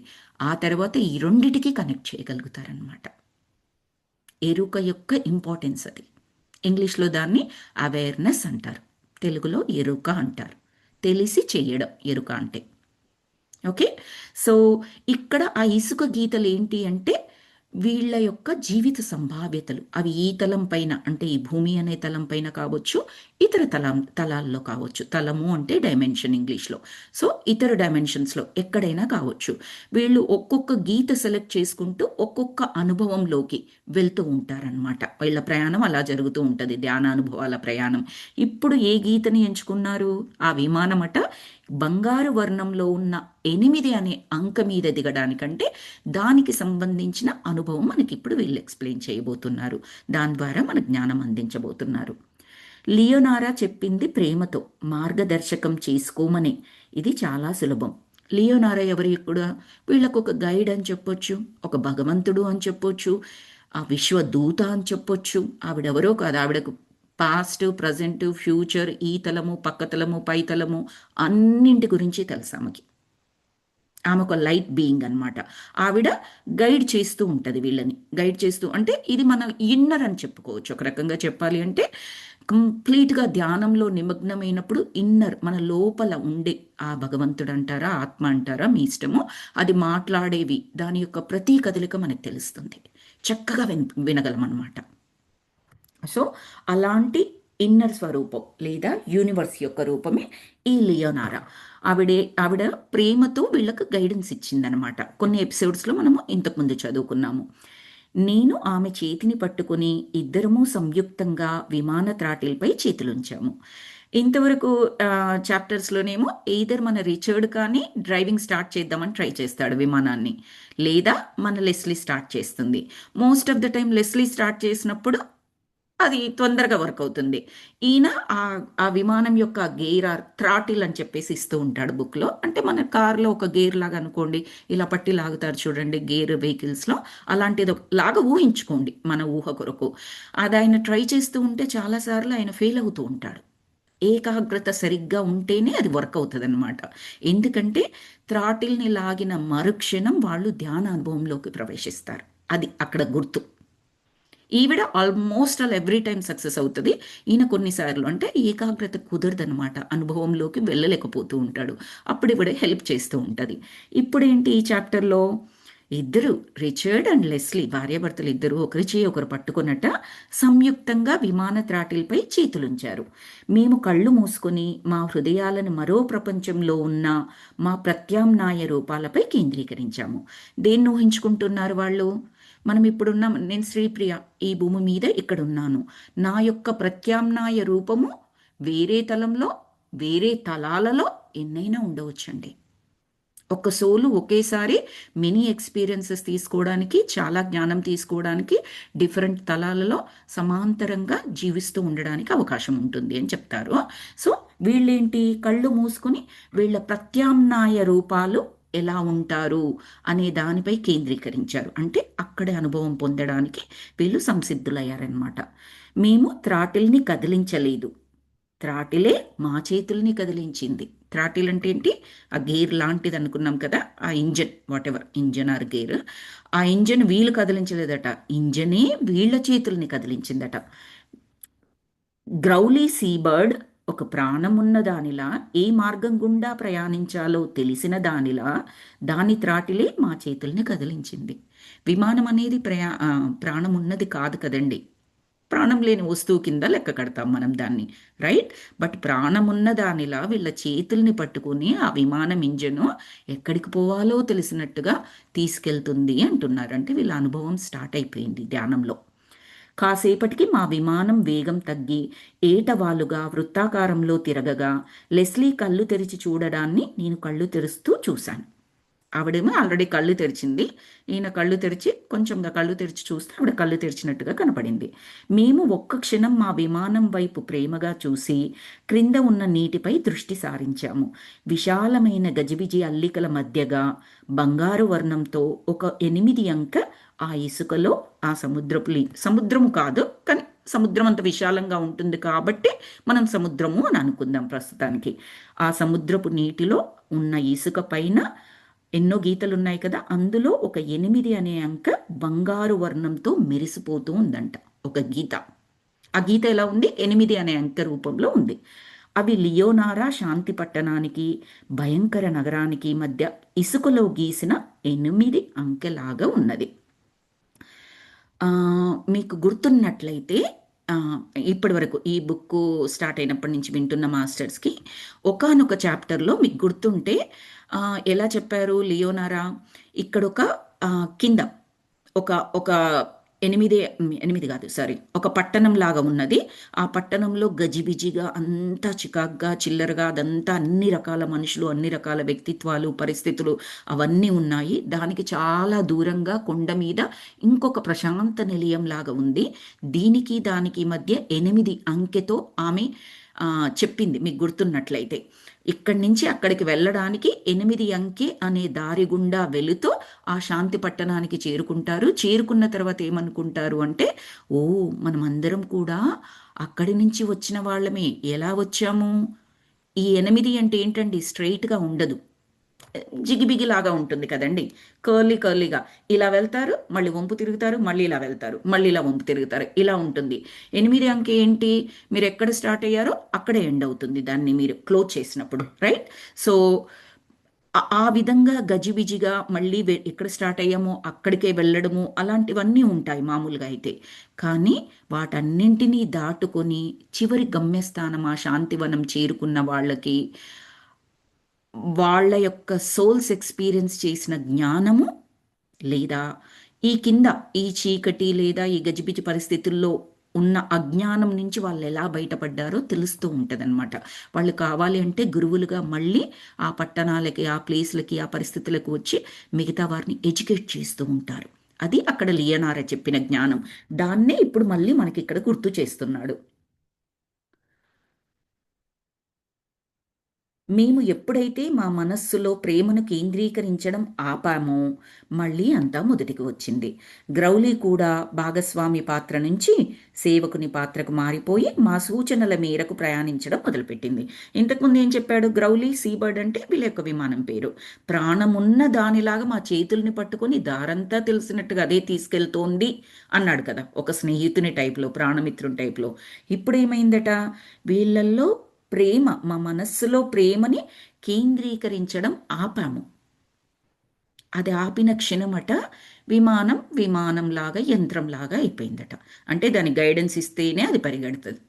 ఆ తర్వాత ఈ రెండిటికి కనెక్ట్ చేయగలుగుతారనమాట. ఎరుక యొక్క ఇంపార్టెన్స్ అది. ఇంగ్లీష్లో దాన్ని అవేర్నెస్ అంటారు, తెలుగులో ఎరుక అంటారు. తెలిసి చేయడం ఎరుక అంటే. ఓకే. సో ఇక్కడ ఆ ఇసుక గీతలు ఏంటి అంటే వీళ్ళ యొక్క జీవిత సంభావ్యతలు. అవి ఈ తలం పైన అంటే ఈ భూమి అనే తలం పైన కావచ్చు, ఇతర తలాల్లో కావచ్చు. తలము అంటే డైమెన్షన్ ఇంగ్లీష్లో. సో ఇతర డైమెన్షన్స్లో ఎక్కడైనా కావచ్చు. వీళ్ళు ఒక్కొక్క గీత సెలెక్ట్ చేసుకుంటూ ఒక్కొక్క అనుభవంలోకి వెళ్తూ ఉంటారనమాట. వీళ్ళ ప్రయాణం అలా జరుగుతూ ఉంటుంది, ధ్యాన అనుభవాల ప్రయాణం. ఇప్పుడు ఏ గీతని ఎంచుకున్నారు? ఆ విమానం అట బంగారు వర్ణంలో ఉన్న 8 అనే అంక మీద దిగడానికంటే దానికి సంబంధించిన అనుభవం మనకి ఇప్పుడు వీళ్ళు ఎక్స్ప్లెయిన్ చేయబోతున్నారు. దాని ద్వారా మన జ్ఞానం అందించబోతున్నారు. లియోనారా చెప్పింది ప్రేమతో మార్గదర్శకం చేసుకోమని. ఇది చాలా సులభం. లియోనారా ఎవరు? కూడా వీళ్ళకు ఒక గైడ్ అని చెప్పొచ్చు, ఒక భగవంతుడు అని చెప్పొచ్చు, ఆ విశ్వదూత అని చెప్పొచ్చు. ఆవిడెవరో కాదు, ఆవిడకు పాస్ట్, ప్రజెంట్, ఫ్యూచర్, ఈ తలము, పక్క తలము, పై తలము అన్నింటి గురించి తెలుసు ఆమెకి. ఆమె ఒక లైట్ బీయింగ్ అనమాట. ఆవిడ గైడ్ చేస్తూ ఉంటుంది వీళ్ళని. గైడ్ చేస్తూ అంటే ఇది మన ఇన్నర్ అని చెప్పుకోవచ్చు. ఒక రకంగా చెప్పాలి అంటే కంప్లీట్గా ధ్యానంలో నిమగ్నమైనప్పుడు ఇన్నర్ మన లోపల ఉండే ఆ భగవంతుడు అంటారా, ఆత్మ అంటారా, మీ ఇష్టము, అది మాట్లాడేవి దాని యొక్క ప్రతి కదలిక మనకు తెలుస్తుంది, చక్కగా వినగలం అనమాట. సో అలాంటి ఇన్నర్ స్వరూపం లేదా యూనివర్స్ యొక్క రూపమే ఈ లియోనారా. ఆవిడ ప్రేమతో వీళ్ళకు గైడెన్స్ ఇచ్చిందనమాట. కొన్ని ఎపిసోడ్స్లో మనము ఇంతకుముందు చదువుకున్నాము. నేను ఆమె చేతిని పట్టుకుని ఇద్దరము సంయుక్తంగా విమాన త్రాటిల్పై చేతులుంచాము. ఇంతవరకు చాప్టర్స్లోనేమో ఎయిదర్ మన రిచర్డ్ కానీ డ్రైవింగ్ స్టార్ట్ చేద్దామని ట్రై చేస్తాడు విమానాన్ని, లేదా మన లెస్లీ స్టార్ట్ చేస్తుంది. Most of the time Leslie start చేసినప్పుడు అది తొందరగా వర్క్ అవుతుంది. ఈయన ఆ విమానం యొక్క గేర్ ఆర్ థ్రాటిల్ అని చెప్పేసి ఇస్తూ ఉంటాడు బుక్లో. అంటే మన కార్లో ఒక గేర్ లాగా అనుకోండి, ఇలా పట్టి లాగుతారు చూడండి గేర్ వెహికల్స్లో, అలాంటిది లాగా ఊహించుకోండి మన ఊహ కొరకు. అది ఆయన ట్రై చేస్తూ ఉంటే చాలాసార్లు ఆయన ఫెయిల్ అవుతూ ఉంటాడు. ఏకాగ్రత సరిగ్గా ఉంటేనే అది వర్క్ అవుతుంది అనమాట. ఎందుకంటే థ్రాటిల్ని లాగిన మరుక్షణం వాళ్ళు ధ్యాన అనుభవంలోకి ప్రవేశిస్తారు. అది అక్కడ గుర్తు. ఈవిడ almost all every time success అవుతుంది. ఈయన కొన్నిసార్లు అంటే ఏకాగ్రత కుదరదనమాట, అనుభవంలోకి వెళ్ళలేకపోతూ ఉంటాడు. అప్పుడు ఈవిడ హెల్ప్ చేస్తూ ఉంటుంది. ఇప్పుడేంటి ఈ చాప్టర్లో ఇద్దరు రిచర్డ్ అండ్ లెస్లీ భార్యాభర్తలు ఇద్దరు ఒకరి చేయి ఒకరు పట్టుకున్నట్ట సంయుక్తంగా విమాన త్రాటిల్పై చేతులుంచారు. మేము కళ్ళు మూసుకొని మా హృదయాలను మరో ప్రపంచంలో ఉన్న మా ప్రత్యామ్నాయ రూపాలపై కేంద్రీకరించాము. దేన్ని ఊహించుకుంటున్నారు వాళ్ళు? మనం ఇప్పుడున్న, నేను శ్రీప్రియ ఈ భూమి మీద ఇక్కడ ఉన్నాను, నా యొక్క ప్రత్యామ్నాయ రూపము వేరే తలంలో, వేరే తలాలలో ఎన్నైనా ఉండవచ్చండి. ఒక సోలు ఒకేసారి మినీ ఎక్స్పీరియన్సెస్ తీసుకోవడానికి, చాలా జ్ఞానం తీసుకోవడానికి డిఫరెంట్ తలాలలో సమాంతరంగా జీవిస్తూ ఉండడానికి అవకాశం ఉంటుంది అని చెప్తారు. సో వీళ్ళేంటి, కళ్ళు మూసుకొని వీళ్ళ ప్రత్యామ్నాయ రూపాలు ఎలా ఉంటారు అనే దానిపై కేంద్రీకరించారు. అంటే అక్కడే అనుభవం పొందడానికి వీళ్ళు సంసిద్ధులయ్యారనమాట. మేము థ్రాటిల్ని కదిలించలేదు, త్రాటిలే మా చేతుల్ని కదిలించింది. త్రాటిల్ అంటే ఏంటి? ఆ గేర్ లాంటిది అనుకున్నాం కదా, ఆ engine, whatever engine or gear, ఆ ఇంజన్ వీళ్ళు కదిలించలేదట, ఇంజనే వీళ్ళ చేతుల్ని కదిలించిందట. గ్రౌలీ సీబర్డ్ ఒక ప్రాణమున్న దానిలా, ఏ మార్గం గుండా ప్రయాణించాలో తెలిసిన దానిలా, దాని త్రాటిలే మా చేతుల్ని కదిలించింది. విమానం అనేది ప్రాణం ఉన్నది కాదు కదండి, ప్రాణం లేని వస్తువు కింద లెక్క కడతాం మనం దాన్ని, రైట్? బట్ ప్రాణమున్న దానిలా వీళ్ళ చేతుల్ని పట్టుకుని ఆ విమానం ఇంజను ఎక్కడికి పోవాలో తెలిసినట్టుగా తీసుకెళ్తుంది అంటున్నారు. అంటే వీళ్ళ అనుభవం స్టార్ట్ అయిపోయింది ధ్యానంలో. కాసేపటికి మా విమానం వేగం తగ్గి ఏటవాలుగా వృత్తాకారంలో తిరగగా లెస్లీ కళ్ళు తెరిచి చూడడాన్ని నేను కళ్ళు తెరుస్తూ చూశాను. ఆవిడేమో ఆల్రెడీ కళ్ళు తెరిచింది, ఈయన కళ్ళు తెరిచి కొంచెంగా కళ్ళు తెరిచి చూస్తే ఆవిడ కళ్ళు తెరిచినట్టుగా కనపడింది. మేము ఒక్క క్షణం మా విమానం వైపు ప్రేమగా చూసి క్రింద ఉన్న నీటిపై దృష్టి సారించాము. విశాలమైన గజిబిజి అల్లికల మధ్యగా బంగారు వర్ణంతో ఒక 8 అంక ఆ ఇసుకలో ఆ సముద్రము కాదు కానీ సముద్రం అంత విశాలంగా ఉంటుంది కాబట్టి మనం సముద్రము అని అనుకుందాం ప్రస్తుతానికి. ఆ సముద్రపు నీటిలో ఉన్న ఇసుక పైన ఎన్నో గీతలు ఉన్నాయి కదా, అందులో ఒక 8 అనే అంక బంగారు వర్ణంతో మెరిసిపోతూ ఉందంట ఒక గీత. ఆ గీత ఎలా ఉంది? 8 అనే అంక రూపంలో ఉంది. అవి లియోనారా శాంతి పట్టణానికి భయంకర నగరానికి మధ్య ఇసుకలో గీసిన 8 అంకెలాగా ఉన్నది. మీకు గుర్తున్నట్లయితే ఇప్పటి వరకు ఈ బుక్ స్టార్ట్ అయినప్పటి నుంచి వింటున్న మాస్టర్స్కి ఒకానొక చాప్టర్లో మీకు గుర్తుంటే ఎలా చెప్పారు లియోనారా, ఇక్కడ ఒక కింద ఒక ఒక 8 కాదు సారీ, ఒక పట్టణం లాగా ఉన్నది. ఆ పట్టణంలో గజిబిజిగా అంతా చికాగ్గా చిల్లరగా అదంతా అన్ని రకాల మనుషులు, అన్ని రకాల వ్యక్తిత్వాలు, పరిస్థితులు అవన్నీ ఉన్నాయి. దానికి చాలా దూరంగా కొండ మీద ఇంకొక ప్రశాంత నిలయం లాగా ఉంది. దీనికి దానికి మధ్య 8 అంకెతో ఆమె చెప్పింది మీకు గుర్తున్నట్లయితే. ఇక్కడి నుంచి అక్కడికి వెళ్ళడానికి 8 అంకె అనే దారి గుండా వెళుతూ ఆ శాంతి పట్టణానికి చేరుకుంటారు. చేరుకున్న తర్వాత ఏమనుకుంటారు అంటే, ఓ మనమందరం కూడా అక్కడి నుంచి వచ్చిన వాళ్ళమే. ఎలా వచ్చాము? ఈ 8 అంటే ఏంటండి, స్ట్రైట్గా ఉండదు, జిగిబిగిలాగా ఉంటుంది కదండి, కర్లీగా ఇలా వెళ్తారు, మళ్ళీ వంపు తిరుగుతారు, మళ్ళీ ఇలా వెళ్తారు, మళ్ళీ ఇలా వంపు తిరుగుతారు, ఇలా ఉంటుంది. 8 అంకె ఏంటి, మీరు ఎక్కడ స్టార్ట్ అయ్యారో అక్కడే ఎండ్ అవుతుంది దాన్ని మీరు క్లోజ్ చేసినప్పుడు, రైట్? సో ఆ విధంగా గజిబిజిగా మళ్ళీ ఎక్కడ స్టార్ట్ అయ్యామో అక్కడికే వెళ్ళడము అలాంటివన్నీ ఉంటాయి మామూలుగా అయితే. కానీ వాటన్నింటినీ దాటుకొని చివరి గమ్యస్థానం ఆ శాంతివనం చేరుకున్న వాళ్ళకి వాళ్ళ యొక్క సోల్స్ ఎక్స్పీరియన్స్ చేసిన జ్ఞానము, లేదా ఈ కింద ఈ చీకటి లేదా ఈ గజిబిజి పరిస్థితుల్లో ఉన్న అజ్ఞానం నుంచి వాళ్ళు ఎలా బయటపడ్డారో తెలుస్తూ ఉంటుందన్నమాట. వాళ్ళు కావాలి అంటే గురువులుగా మళ్ళీ ఆ పట్టణాలకి, ఆ ప్లేస్లకి, ఆ పరిస్థితులకు వచ్చి మిగతా వారిని ఎడ్యుకేట్ చేస్తూ ఉంటారు. అది అక్కడ లియోనారా చెప్పిన జ్ఞానం. దాన్నే ఇప్పుడు మళ్ళీ మనకి ఇక్కడ గుర్తు చేస్తున్నాడు. మేము ఎప్పుడైతే మా మనస్సులో ప్రేమను కేంద్రీకరించడం ఆపామో మళ్ళీ అంతా మొదటికి వచ్చింది. గ్రౌలీ కూడా భాగస్వామి పాత్ర నుంచి సేవకుని పాత్రకు మారిపోయి మా సూచనల మేరకు ప్రయాణించడం మొదలుపెట్టింది. ఇంతకుముందు ఏం చెప్పాడు గ్రౌలీ? సీబర్డ్ అంటే వీళ్ళ యొక్క విమానం పేరు. ప్రాణమున్న దానిలాగా మా చేతుల్ని పట్టుకొని దారంతా తెలిసినట్టుగా అదే తీసుకెళ్తోంది అన్నాడు కదా, ఒక స్నేహితుని టైప్లో, ప్రాణమిత్రుని టైప్లో. ఇప్పుడేమైందట, వీళ్ళల్లో ప్రేమ, మా మనస్సులో ప్రేమని కేంద్రీకరించడం ఆపాము. అది ఆపిన క్షణమట విమానంలాగా యంత్రంలాగా అయిపోయిందట. అంటే దాని గైడెన్స్ ఇస్తేనే అది పరిగెడుతుంది.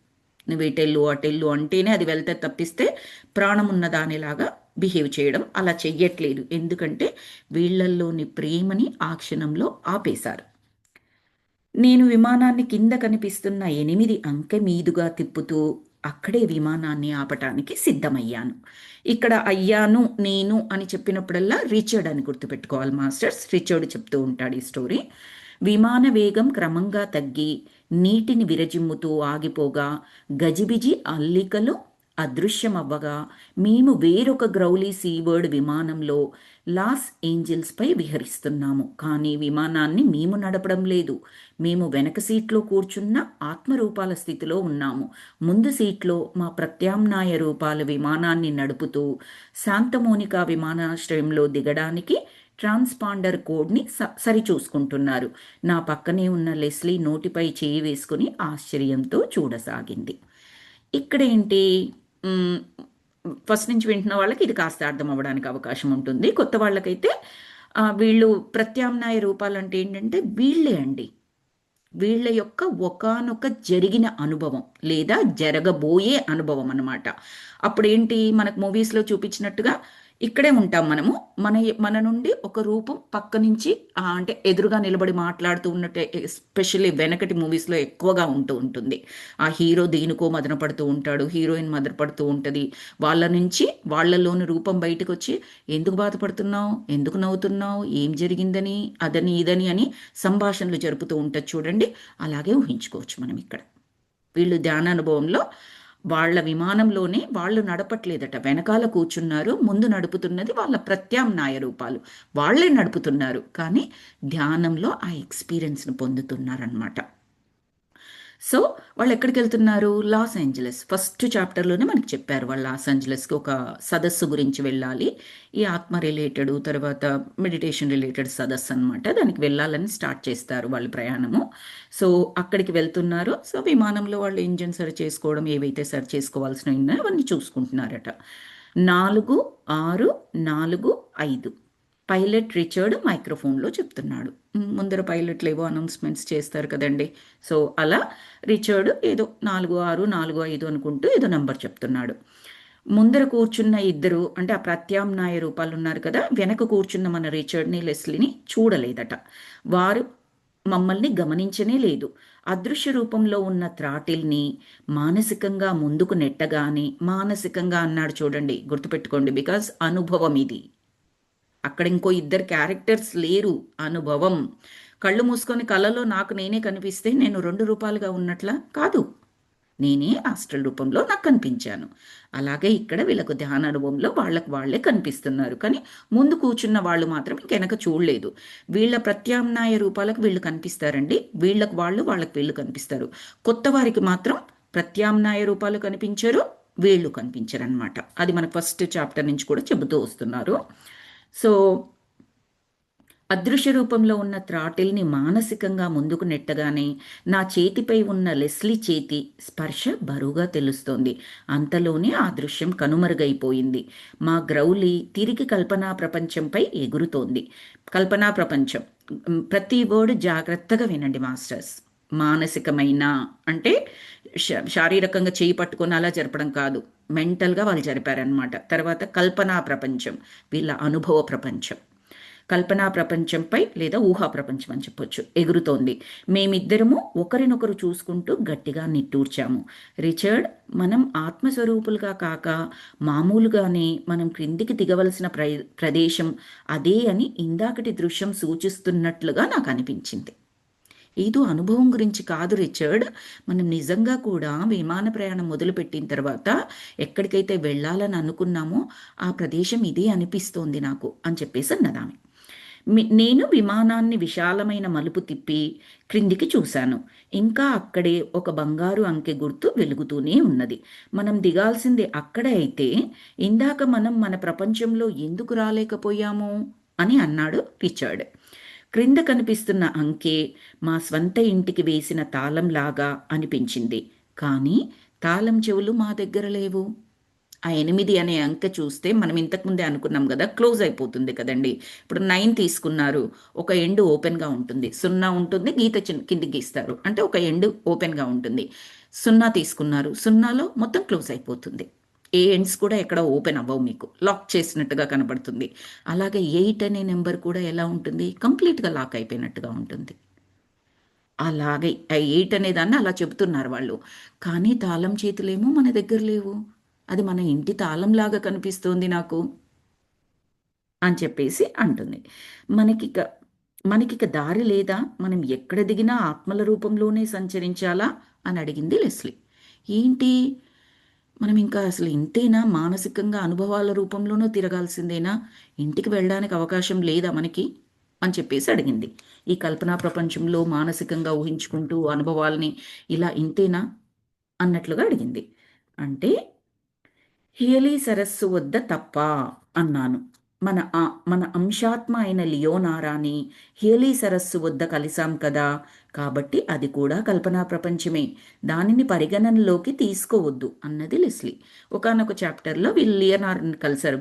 నువ్వు ఇటెళ్ళు అటెళ్ళు అంటేనే అది వెళ్తే తప్పిస్తే ప్రాణం ఉన్న దానిలాగా బిహేవ్ చేయడం అలా చెయ్యట్లేదు. ఎందుకంటే వీళ్ళల్లోని ప్రేమని ఆ క్షణంలో ఆపేశారు. నేను విమానాన్ని కింద కనిపిస్తున్న 8 అంకె మీదుగా తిప్పుతూ అక్కడే విమానాన్ని ఆపటానికి సిద్ధమయ్యాను. ఇక్కడ అయ్యాను నేను అని చెప్పినప్పుడల్లా రిచర్డ్ అని గుర్తుపెట్టుకోవాలి మాస్టర్స్. రిచర్డ్ చెప్తూ ఉంటాడు ఈ స్టోరీ. విమాన వేగం క్రమంగా తగ్గి నీటిని విరజిమ్ముతూ ఆగిపోగా గజిబిజి అల్లికలు అదృశ్యమవ్వగా మేము వేరొక గ్రౌలీ సీవర్డ్ విమానంలో లాస్ ఏంజల్స్పై విహరిస్తున్నాము. కానీ విమానాన్ని మేము నడపడం లేదు. మేము వెనక సీట్లో కూర్చున్న ఆత్మరూపాల స్థితిలో ఉన్నాము. ముందు సీట్లో మా ప్రత్యామ్నాయ రూపాలు విమానాన్ని నడుపుతూ శాంతమోనికా విమానాశ్రయంలో దిగడానికి ట్రాన్స్పాండర్ కోడ్ని సరిచూసుకుంటున్నారు. నా పక్కనే ఉన్న లెస్లీ నోటిపై చేయి వేసుకుని ఆశ్చర్యంతో చూడసాగింది. ఇక్కడేంటి, ఫస్ట్ నుంచి వింటున్న వాళ్ళకి ఇది కాస్త అర్థం అవ్వడానికి అవకాశం ఉంటుంది. కొత్త వాళ్ళకైతే వీళ్ళు ప్రత్యామ్నాయ రూపాలు అంటే ఏంటంటే వీళ్ళే అండి, వీళ్ళ యొక్క ఒకానొక జరిగిన అనుభవం లేదా జరగబోయే అనుభవం అన్నమాట. అప్పుడేంటి, మనకు మూవీస్లో చూపించినట్టుగా ఇక్కడే ఉంటాం మనము, మన మన నుండి ఒక రూపం పక్క నుంచి అంటే ఎదురుగా నిలబడి మాట్లాడుతూ ఉన్నట్టు, ఎస్పెషల్లీ వెనకటి మూవీస్లో ఎక్కువగా ఉంటుంది. ఆ హీరో దేనికో మదన పడుతూ ఉంటాడు, హీరోయిన్ మదన పడుతూ ఉంటుంది. వాళ్ళ నుంచి వాళ్ళలోని రూపం బయటకు వచ్చి ఎందుకు బాధపడుతున్నావు, ఎందుకు నవ్వుతున్నావు, ఏం జరిగిందని, అదని ఇదని అని సంభాషణలు జరుపుతూ ఉంటుంది చూడండి. అలాగే ఊహించుకోవచ్చు మనం ఇక్కడ. వీళ్ళు ధ్యాన అనుభవంలో వాళ్ళ విమానంలోనే వాళ్ళు నడపట్లేదట, వెనకాల కూర్చున్నారు. ముందు నడుపుతున్నది వాళ్ళ ప్రత్యామ్నాయ రూపాలు, వాళ్ళే నడుపుతున్నారు. కానీ ధ్యానంలో ఆ ఎక్స్పీరియన్స్ను పొందుతున్నారనమాట. సో వాళ్ళు ఎక్కడికి వెళ్తున్నారు? Los Angeles. ఫస్ట్ చాప్టర్లోనే మనకి చెప్పారు వాళ్ళు లాస్ ఏంజలస్కి ఒక సదస్సు గురించి వెళ్ళాలి. ఈ ఆత్మ రిలేటెడ్, తర్వాత మెడిటేషన్ రిలేటెడ్ సదస్సు అనమాట. దానికి వెళ్ళాలని స్టార్ట్ చేస్తారు వాళ్ళ ప్రయాణము. సో అక్కడికి వెళ్తున్నారు. సో విమానంలో వాళ్ళు ఇంజిన్ సరి చేసుకోవడం, ఏవైతే సరి చేసుకోవాల్సినవి ఉన్నాయో అవన్నీ చూసుకుంటున్నారట. 4, 6, 4, 5 పైలట్ రిచర్డ్ మైక్రోఫోన్లో చెప్తున్నాడు. ముందర పైలట్లు ఏవో అనౌన్స్మెంట్స్ చేస్తారు కదండి. సో అలా రిచర్డ్ ఏదో 4, 6, 4, 5 అనుకుంటూ ఏదో నంబర్ చెప్తున్నాడు. ముందర కూర్చున్న ఇద్దరు అంటే ఆ ప్రత్యామ్నాయ రూపాలు ఉన్నారు కదా, వెనక కూర్చున్న మన రిచర్డ్ని లెస్లీని చూడలేదట. వారు మమ్మల్ని గమనించనే లేదు. అదృశ్య రూపంలో ఉన్న త్రాటిల్ని మానసికంగా ముందుకు నెట్టగానే, మానసికంగా అన్నాడు చూడండి, గుర్తుపెట్టుకోండి, బికాజ్ అనుభవం ఇది. అక్కడ ఇంకో ఇద్దరు క్యారెక్టర్స్ లేరు, అనుభవం. కళ్ళు మూసుకొని కళ్ళలో నాకు నేనే కనిపిస్తే నేను 2 రూపాలుగా ఉన్నట్లా కాదు, నేనే ఆస్ట్రల్ రూపంలో నాకు కనిపించాను. అలాగే ఇక్కడ వీళ్ళకు ధ్యాన అనుభవంలో వాళ్ళకు వాళ్ళే కనిపిస్తున్నారు. కానీ ముందు కూర్చున్న వాళ్ళు మాత్రం ఇంకెనక చూడలేదు. వీళ్ళ ప్రత్యామ్నాయ రూపాలకు వీళ్ళు కనిపిస్తారండి, వీళ్ళకు వాళ్ళు, వాళ్ళకి వీళ్ళు కనిపిస్తారు. కొత్త వారికి మాత్రం ప్రత్యామ్నాయ రూపాలు కనిపించరు, వీళ్ళు కనిపించరు అనమాట. అది మనకు ఫస్ట్ చాప్టర్ నుంచి కూడా చెబుతూ వస్తున్నారు. సో అదృశ్య రూపంలో ఉన్న త్రాటిల్ని మానసికంగా ముందుకు నెట్టగానే నా చేతిపై ఉన్న లెస్లీ చేతి స్పర్శ బరువుగా తెలుస్తోంది. అంతలోనే ఆ దృశ్యం కనుమరుగైపోయింది. మా గ్రౌలి తిరిగి కల్పనా ప్రపంచంపై ఎగురుతోంది. కల్పనా ప్రపంచం, ప్రతి వర్డ్ జాగ్రత్తగా వినండి మాస్టర్స్. మానసికమైన అంటే శారీరకంగా చేయి పట్టుకొని అలా జరపడం కాదు, మెంటల్గా వాళ్ళు జరిపారనమాట. తర్వాత కల్పనా ప్రపంచం, వీళ్ళ అనుభవ ప్రపంచం. కల్పనా ప్రపంచంపై లేదా ఊహా ప్రపంచం అని చెప్పొచ్చు, ఎగురుతోంది. మేమిద్దరము ఒకరినొకరు చూసుకుంటూ గట్టిగా నిట్టూర్చాము. రిచర్డ్, మనం ఆత్మస్వరూపులుగా కాక మామూలుగానే మనం క్రిందికి దిగవలసిన ప్రదేశం అదే అని ఇందాకటి దృశ్యం సూచిస్తున్నట్లుగా నాకు అనిపించింది. ఏదో అనుభవం గురించి కాదు రిచర్డ్, మనం నిజంగా కూడా విమాన ప్రయాణం మొదలుపెట్టిన తర్వాత ఎక్కడికైతే వెళ్ళాలని అనుకున్నామో ఆ ప్రదేశం ఇదే అనిపిస్తోంది నాకు అని చెప్పేసి అన్నదామె. నేను విమానాన్ని విశాలమైన మలుపు తిప్పి క్రిందికి చూశాను. ఇంకా అక్కడే ఒక బంగారు అంకె గుర్తు వెలుగుతూనే ఉన్నది. మనం దిగాల్సింది అక్కడే అయితే ఇందాక మనం మన ప్రపంచంలో ఎందుకు రాలేకపోయాము అని అన్నాడు రిచర్డ్. క్రింద కనిపిస్తున్న అంకె మా స్వంత ఇంటికి వేసిన తాళంలాగా అనిపించింది. కానీ తాళం చెవులు మా దగ్గర లేవు. ఆ 8 అనే అంకె చూస్తే మనం ఇంతకుముందే అనుకున్నాం కదా, క్లోజ్ అయిపోతుంది కదండి. ఇప్పుడు 9 తీసుకున్నారు, ఒక ఎండ్ ఓపెన్గా ఉంటుంది, 0 ఉంటుంది, గీత కిందికి గీస్తారు అంటే ఒక ఎండ్ ఓపెన్గా ఉంటుంది. 0 తీసుకున్నారు, 0లో మొత్తం క్లోజ్ అయిపోతుంది. ఏ ఎండ్స్ కూడా ఎక్కడ ఓపెన్ అవ్వవు, మీకు లాక్ చేసినట్టుగా కనబడుతుంది. అలాగే 8 అనే నెంబర్ కూడా ఎలా ఉంటుంది, కంప్లీట్గా లాక్ అయిపోయినట్టుగా ఉంటుంది. అలాగే ఆ 8 అనే దాన్ని అలా చెబుతున్నారు వాళ్ళు. కానీ తాళం చేతులేమో మన దగ్గర లేవు, అది మన ఇంటి తాళంలాగా కనిపిస్తోంది నాకు అని చెప్పేసి అంటుంది. మనకిక మనకిక దారి లేదా, మనం ఎక్కడ దిగినా ఆత్మల రూపంలోనే సంచరించాలా అని అడిగింది లెస్లీ. ఏంటి, మనం ఇంకా అసలు ఇంతేనా, మానసికంగా అనుభవాల రూపంలోనూ తిరగాల్సిందేనా, ఇంటికి వెళ్ళడానికి అవకాశం లేదా మనకి అని చెప్పేసి అడిగింది. ఈ కల్పనా ప్రపంచంలో మానసికంగా ఊహించుకుంటూ అనుభవాల్ని ఇలా ఇంతేనా అన్నట్లుగా అడిగింది. అంటే హియలీ సరస్సు వద్ద తప్ప అన్నాను. మన అంశాత్మ అయిన లియోనారాని హియలీ సరస్సు వద్ద కలిసాం కదా, కాబట్టి అది కూడా కల్పనా ప్రపంచమే, దానిని పరిగణనలోకి తీసుకోవద్దు అన్నది లెస్లీ. ఒకానొక చాప్టర్లో వీళ్ళు లియోనార్ని కలిశారు.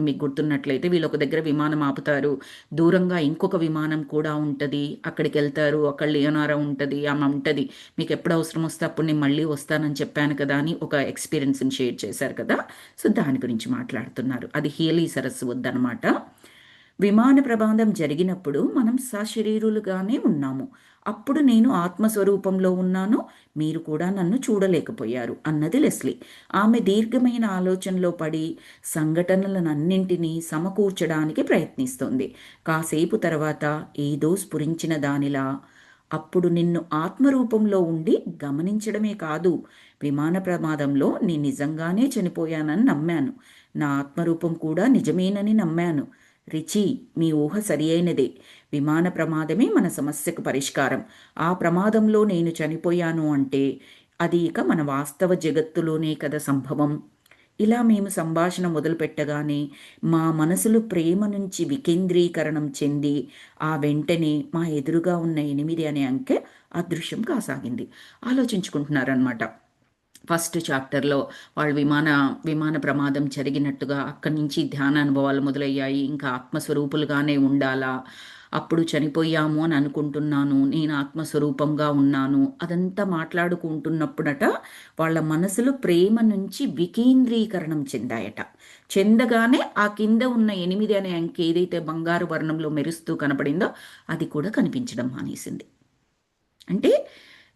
మీకు గుర్తున్నట్లయితే వీళ్ళు ఒక దగ్గర విమానం ఆపుతారు, దూరంగా ఇంకొక విమానం కూడా ఉంటుంది, అక్కడికి వెళ్తారు, అక్కడ లియోనారా ఉంటుంది, ఆమె ఉంటుంది, మీకు ఎప్పుడు అవసరం వస్తే అప్పుడు నేను మళ్ళీ వస్తానని చెప్పాను కదా అని ఒక ఎక్స్పీరియన్స్ని షేర్ చేశారు కదా. సో దాని గురించి మాట్లాడుతున్నారు. అది హేలీ సరస్సు వద్దనమాట. విమాన ప్రమాదం జరిగినప్పుడు మనం సశరీరులుగానే ఉన్నాము. అప్పుడు నేను ఆత్మస్వరూపంలో ఉన్నాను, మీరు కూడా నన్ను చూడలేకపోయారు అన్నది లెస్లీ. ఆమె దీర్ఘమైన ఆలోచనలో పడి సంఘటనలనన్నింటినీ సమకూర్చడానికి ప్రయత్నిస్తుంది. కాసేపు తర్వాత ఏదో స్ఫురించిన దానిలా, అప్పుడు నిన్ను ఆత్మరూపంలో ఉండి గమనించడమే కాదు, విమాన ప్రమాదంలో నేను నిజంగానే చనిపోయానని నమ్మాను, నా ఆత్మరూపం కూడా నిజమేనని నమ్మాను. రిచి, మీ ఊహ సరి అయినదే. విమాన ప్రమాదమే మన సమస్యకు పరిష్కారం. ఆ ప్రమాదంలో నేను చనిపోయాను అంటే అది ఇక మన వాస్తవ జగత్తులోనే కదా సంభవం. ఇలా మేము సంభాషణ మొదలుపెట్టగానే మా మనసులు ప్రేమ నుంచి వికేంద్రీకరణం చెంది ఆ వెంటనే మా ఎదురుగా ఉన్న 8 అనే అంకె అదృశ్యం కాసాగింది. ఆలోచించుకుంటున్నారనమాట. ఫస్ట్ చాప్టర్లో వాళ్ళు విమాన ప్రమాదం జరిగినట్టుగా అక్కడి నుంచి ధ్యాన అనుభవాలు మొదలయ్యాయి. ఇంకా ఆత్మస్వరూపులుగానే ఉండాలా, అప్పుడు చనిపోయాము అని అనుకుంటున్నాను, నేను ఆత్మస్వరూపంగా ఉన్నాను, అదంతా మాట్లాడుకుంటున్నప్పుడట వాళ్ళ మనసులు ప్రేమ నుంచి వికేంద్రీకరణం చెందాయట. చెందగానే ఆ కింద ఉన్న 8 అనే అంకె ఏదైతే బంగారు వర్ణంలో మెరుస్తూ కనపడిందో అది కూడా కనిపించడం మానేసింది. అంటే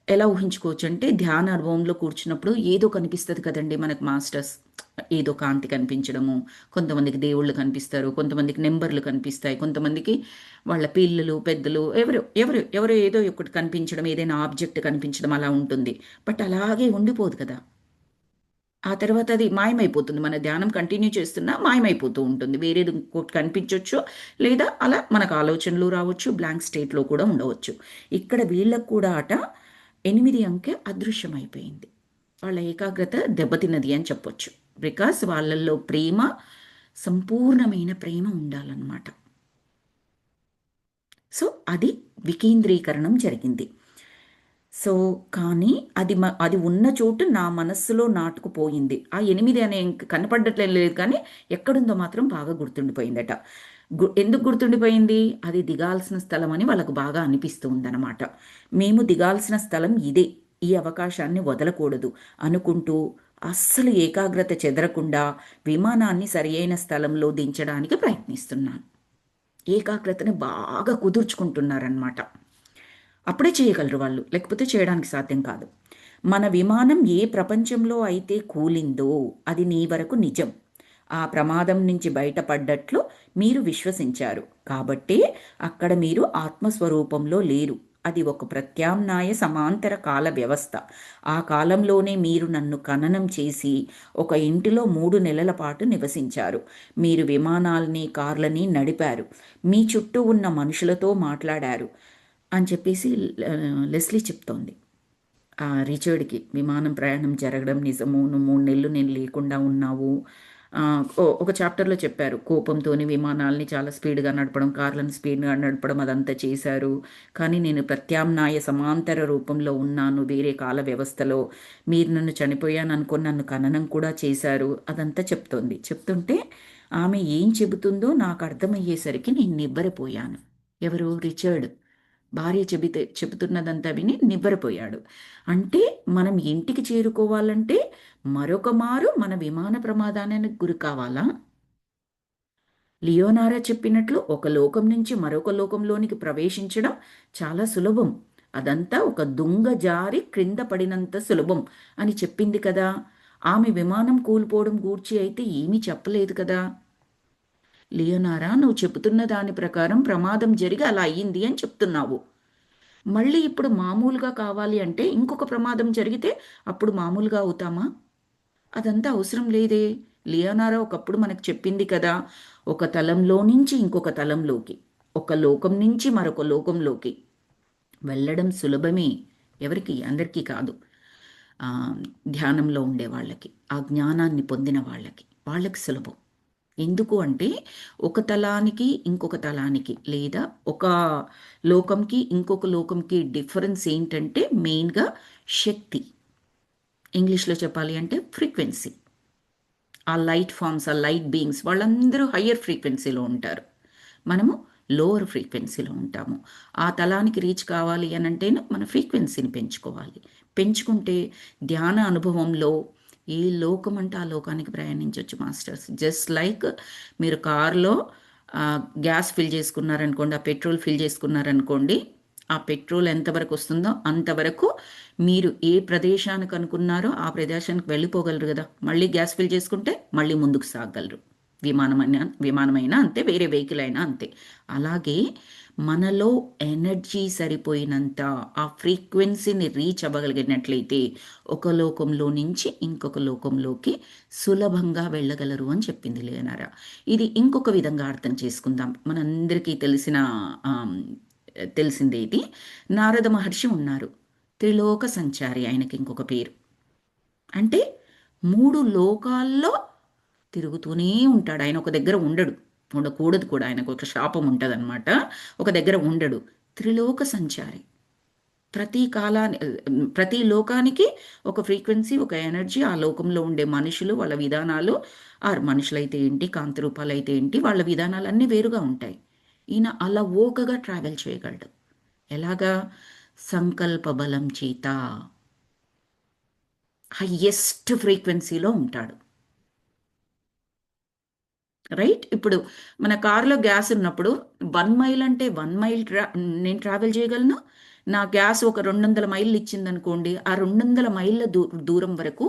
ఎలా ఊహించుకోవచ్చు అంటే ధ్యాన అనుభవంలో కూర్చున్నప్పుడు ఏదో కనిపిస్తుంది కదండి మనకు మాస్టర్స్, ఏదో కాంతి కనిపించడము, కొంతమందికి దేవుళ్ళు కనిపిస్తారు, కొంతమందికి నెంబర్లు కనిపిస్తాయి, కొంతమందికి వాళ్ళ పిల్లలు పెద్దలు ఎవరు ఎవరు ఎవరు ఏదో ఒకటి కనిపించడం, ఏదైనా ఆబ్జెక్ట్ కనిపించడం అలా ఉంటుంది. బట్ అలాగే ఉండిపోదు కదా, ఆ తర్వాత అది మాయమైపోతుంది. మన ధ్యానం కంటిన్యూ చేస్తున్నా మాయమైపోతూ ఉంటుంది. వేరేది ఇంకోటి కనిపించవచ్చు, లేదా అలా మనకు ఆలోచనలు రావచ్చు, బ్లాంక్ స్టేట్లో కూడా ఉండవచ్చు. ఇక్కడ వీళ్ళకు కూడా అట 8 అంకె అదృశ్యమైపోయింది. వాళ్ళ ఏకాగ్రత దెబ్బతిన్నది అని చెప్పొచ్చు. బికాస్ వాళ్ళల్లో ప్రేమ, సంపూర్ణమైన ప్రేమ ఉండాలన్నమాట. సో అది వికేంద్రీకరణం జరిగింది. సో కానీ అది ఉన్న చోటు నా మనస్సులో నాటుకుపోయింది. ఆ 8 అనే కనపడట్లేదు లేదు, కానీ ఎక్కడుందో మాత్రం బాగా గుర్తుండిపోయిందట. ఎందుకు గుర్తుండిపోయింది? అది దిగాల్సిన స్థలం అని వాళ్ళకు బాగా అనిపిస్తూ ఉందన్నమాట. మేము దిగాల్సిన స్థలం ఇదే, ఈ అవకాశాన్ని వదలకూడదు అనుకుంటూ అస్సలు ఏకాగ్రత చెదరకుండా విమానాన్ని సరియైన స్థలంలో దించడానికి ప్రయత్నిస్తున్నాను. ఏకాగ్రతని బాగా కుదుర్చుకుంటున్నారనమాట. అప్పుడే చేయగలరు వాళ్ళు, లేకపోతే చేయడానికి సాధ్యం కాదు. మన విమానం ఏ ప్రపంచంలో అయితే కూలిందో అది నీ వరకు నిజం. ఆ ప్రమాదం నుంచి బయటపడ్డట్లు మీరు విశ్వసించారు కాబట్టే అక్కడ మీరు ఆత్మస్వరూపంలో లేరు. అది ఒక ప్రత్యామ్నాయ సమాంతర కాల వ్యవస్థ. ఆ కాలంలోనే మీరు నన్ను ఖననం చేసి ఒక ఇంటిలో 3 నెలల పాటు నివసించారు. మీరు విమానాల్ని కార్లని నడిపారు, మీ చుట్టూ ఉన్న మనుషులతో మాట్లాడారు అని చెప్పేసి లెస్లీ చెప్తోంది. రిచర్డ్కి విమానం ప్రయాణం జరగడం నిజము, నువ్వు 3 నెలలు నేను లేకుండా ఉన్నావు. ఒక చాప్టర్లో చెప్పారు, కోపంతోని విమానాల్ని చాలా స్పీడ్గా నడపడం, కార్లను స్పీడ్గా నడపడం అదంతా చేశారు, కానీ నేను ప్రత్యామ్నాయ సమాంతర రూపంలో ఉన్నాను వేరే కాల వ్యవస్థలో. మీరు నన్ను చనిపోయాను అనుకొని నన్ను ఖననం కూడా చేశారు, అదంతా చెప్తుంటే ఆమె ఏం చెబుతుందో నాకు అర్థమయ్యేసరికి నేను నివ్వెరపోయాను. ఎవరు? రిచర్డ్ భార్య చెబుతున్నదంతా విని నివ్వెరపోయాడు. అంటే మనం ఇంటికి చేరుకోవాలంటే మరొక మారు మన విమాన ప్రమాదానికి గురి కావాలా? లియోనారా చెప్పినట్లు ఒక లోకం నుంచి మరొక లోకంలోనికి ప్రవేశించడం చాలా సులభం, అదంతా ఒక దుంగ జారి క్రింద పడినంత సులభం అని చెప్పింది కదా. ఆమె విమానం కూలిపోవడం గూర్చి అయితే ఏమీ చెప్పలేదు కదా. లియోనారా, నువ్వు చెబుతున్న దాని ప్రకారం ప్రమాదం జరిగి అలా అయ్యింది అని చెప్తున్నావు. మళ్ళీ ఇప్పుడు మామూలుగా కావాలి అంటే ఇంకొక ప్రమాదం జరిగితే అప్పుడు మామూలుగా అవుతామా? అదంతా అవసరం లేదే. లియోనారా ఒకప్పుడు మనకు చెప్పింది కదా, ఒక తలంలో నుంచి ఇంకొక తలంలోకి, ఒక లోకం నుంచి మరొక లోకంలోకి వెళ్ళడం సులభమే. ఎవరికి? అందరికీ కాదు. ఆ, ధ్యానంలో ఉండే వాళ్ళకి, ఆ జ్ఞానాన్ని పొందిన వాళ్ళకి సులభం. ఎందుకు అంటే ఒక తలానికి ఇంకొక తలానికి, లేదా ఒక లోకంకి ఇంకొక లోకంకి డిఫరెన్స్ ఏంటంటే మెయిన్గా శక్తి. ఇంగ్లీష్లో చెప్పాలి అంటే ఫ్రీక్వెన్సీ. ఆ లైట్ ఫామ్స్, ఆ లైట్ బీయింగ్స్ వాళ్ళందరూ హయ్యర్ ఫ్రీక్వెన్సీలో ఉంటారు. మనము లోవర్ ఫ్రీక్వెన్సీలో ఉంటాము. ఆ తలానికి రీచ్ కావాలి అని అంటే మన ఫ్రీక్వెన్సీని పెంచుకోవాలి. పెంచుకుంటే ధ్యాన అనుభవంలో ఏ లోకం అంటే ఆ లోకానికి ప్రయాణించవచ్చు మాస్టర్స్. జస్ట్ లైక్ మీరు కారులో గ్యాస్ ఫిల్ చేసుకున్నారనుకోండి, ఆ పెట్రోల్ ఫిల్ చేసుకున్నారనుకోండి, ఆ పెట్రోల్ ఎంతవరకు వస్తుందో అంతవరకు మీరు ఏ ప్రదేశానికి అనుకున్నారో ఆ ప్రదేశానికి వెళ్ళిపోగలరు కదా. మళ్ళీ గ్యాస్ ఫిల్ చేసుకుంటే మళ్ళీ ముందుకు సాగగలరు. విమానమైనా అంతే, వేరే వెహికల్ అయినా అంతే. అలాగే మనలో ఎనర్జీ సరిపోయినంత ఆ ఫ్రీక్వెన్సీని రీచ్ అవ్వగలిగినట్లయితే ఒక లోకంలో నుంచి ఇంకొక లోకంలోకి సులభంగా వెళ్ళగలరు అని చెప్పింది లేనారా. ఇది ఇంకొక విధంగా అర్థం చేసుకుందాం. మనందరికీ తెలిసిందే ఇది. నారద మహర్షి ఉన్నారు, త్రిలోక సంచారి ఆయనకి ఇంకొక పేరు. అంటే 3 లోకాల్లో తిరుగుతూనే ఉంటాడు. ఆయన ఒక దగ్గర ఉండడు, ఉండకూడదు కూడా. ఆయనకు ఒక శాపం ఉంటుందన్నమాట. ఒక దగ్గర ఉండడు. త్రిలోక సంచారి. ప్రతి కాలాన్ని, ప్రతి లోకానికి ఒక ఫ్రీక్వెన్సీ, ఒక ఎనర్జీ, ఆ లోకంలో ఉండే మనుషులు, వాళ్ళ విధానాలు, ఆ మనుషులైతే ఏంటి, కాంతి రూపాలు అయితే ఏంటి, వాళ్ళ విధానాలన్నీ వేరుగా ఉంటాయి. ఈయన అలా ఓకగా ట్రావెల్ చేయగలడు. ఎలాగా? సంకల్ప బలం చేత హయ్యెస్ట్ ఫ్రీక్వెన్సీలో ఉంటాడు. రైట్. ఇప్పుడు మన కారులో గ్యాస్ ఉన్నప్పుడు 1 మైల్ అంటే 1 మైల్ నేను ట్రావెల్ చేయగలను. నా గ్యాస్ ఒక 200 మైళ్ళు ఇచ్చిందనుకోండి, ఆ 200 మైళ్ళ దూరం వరకు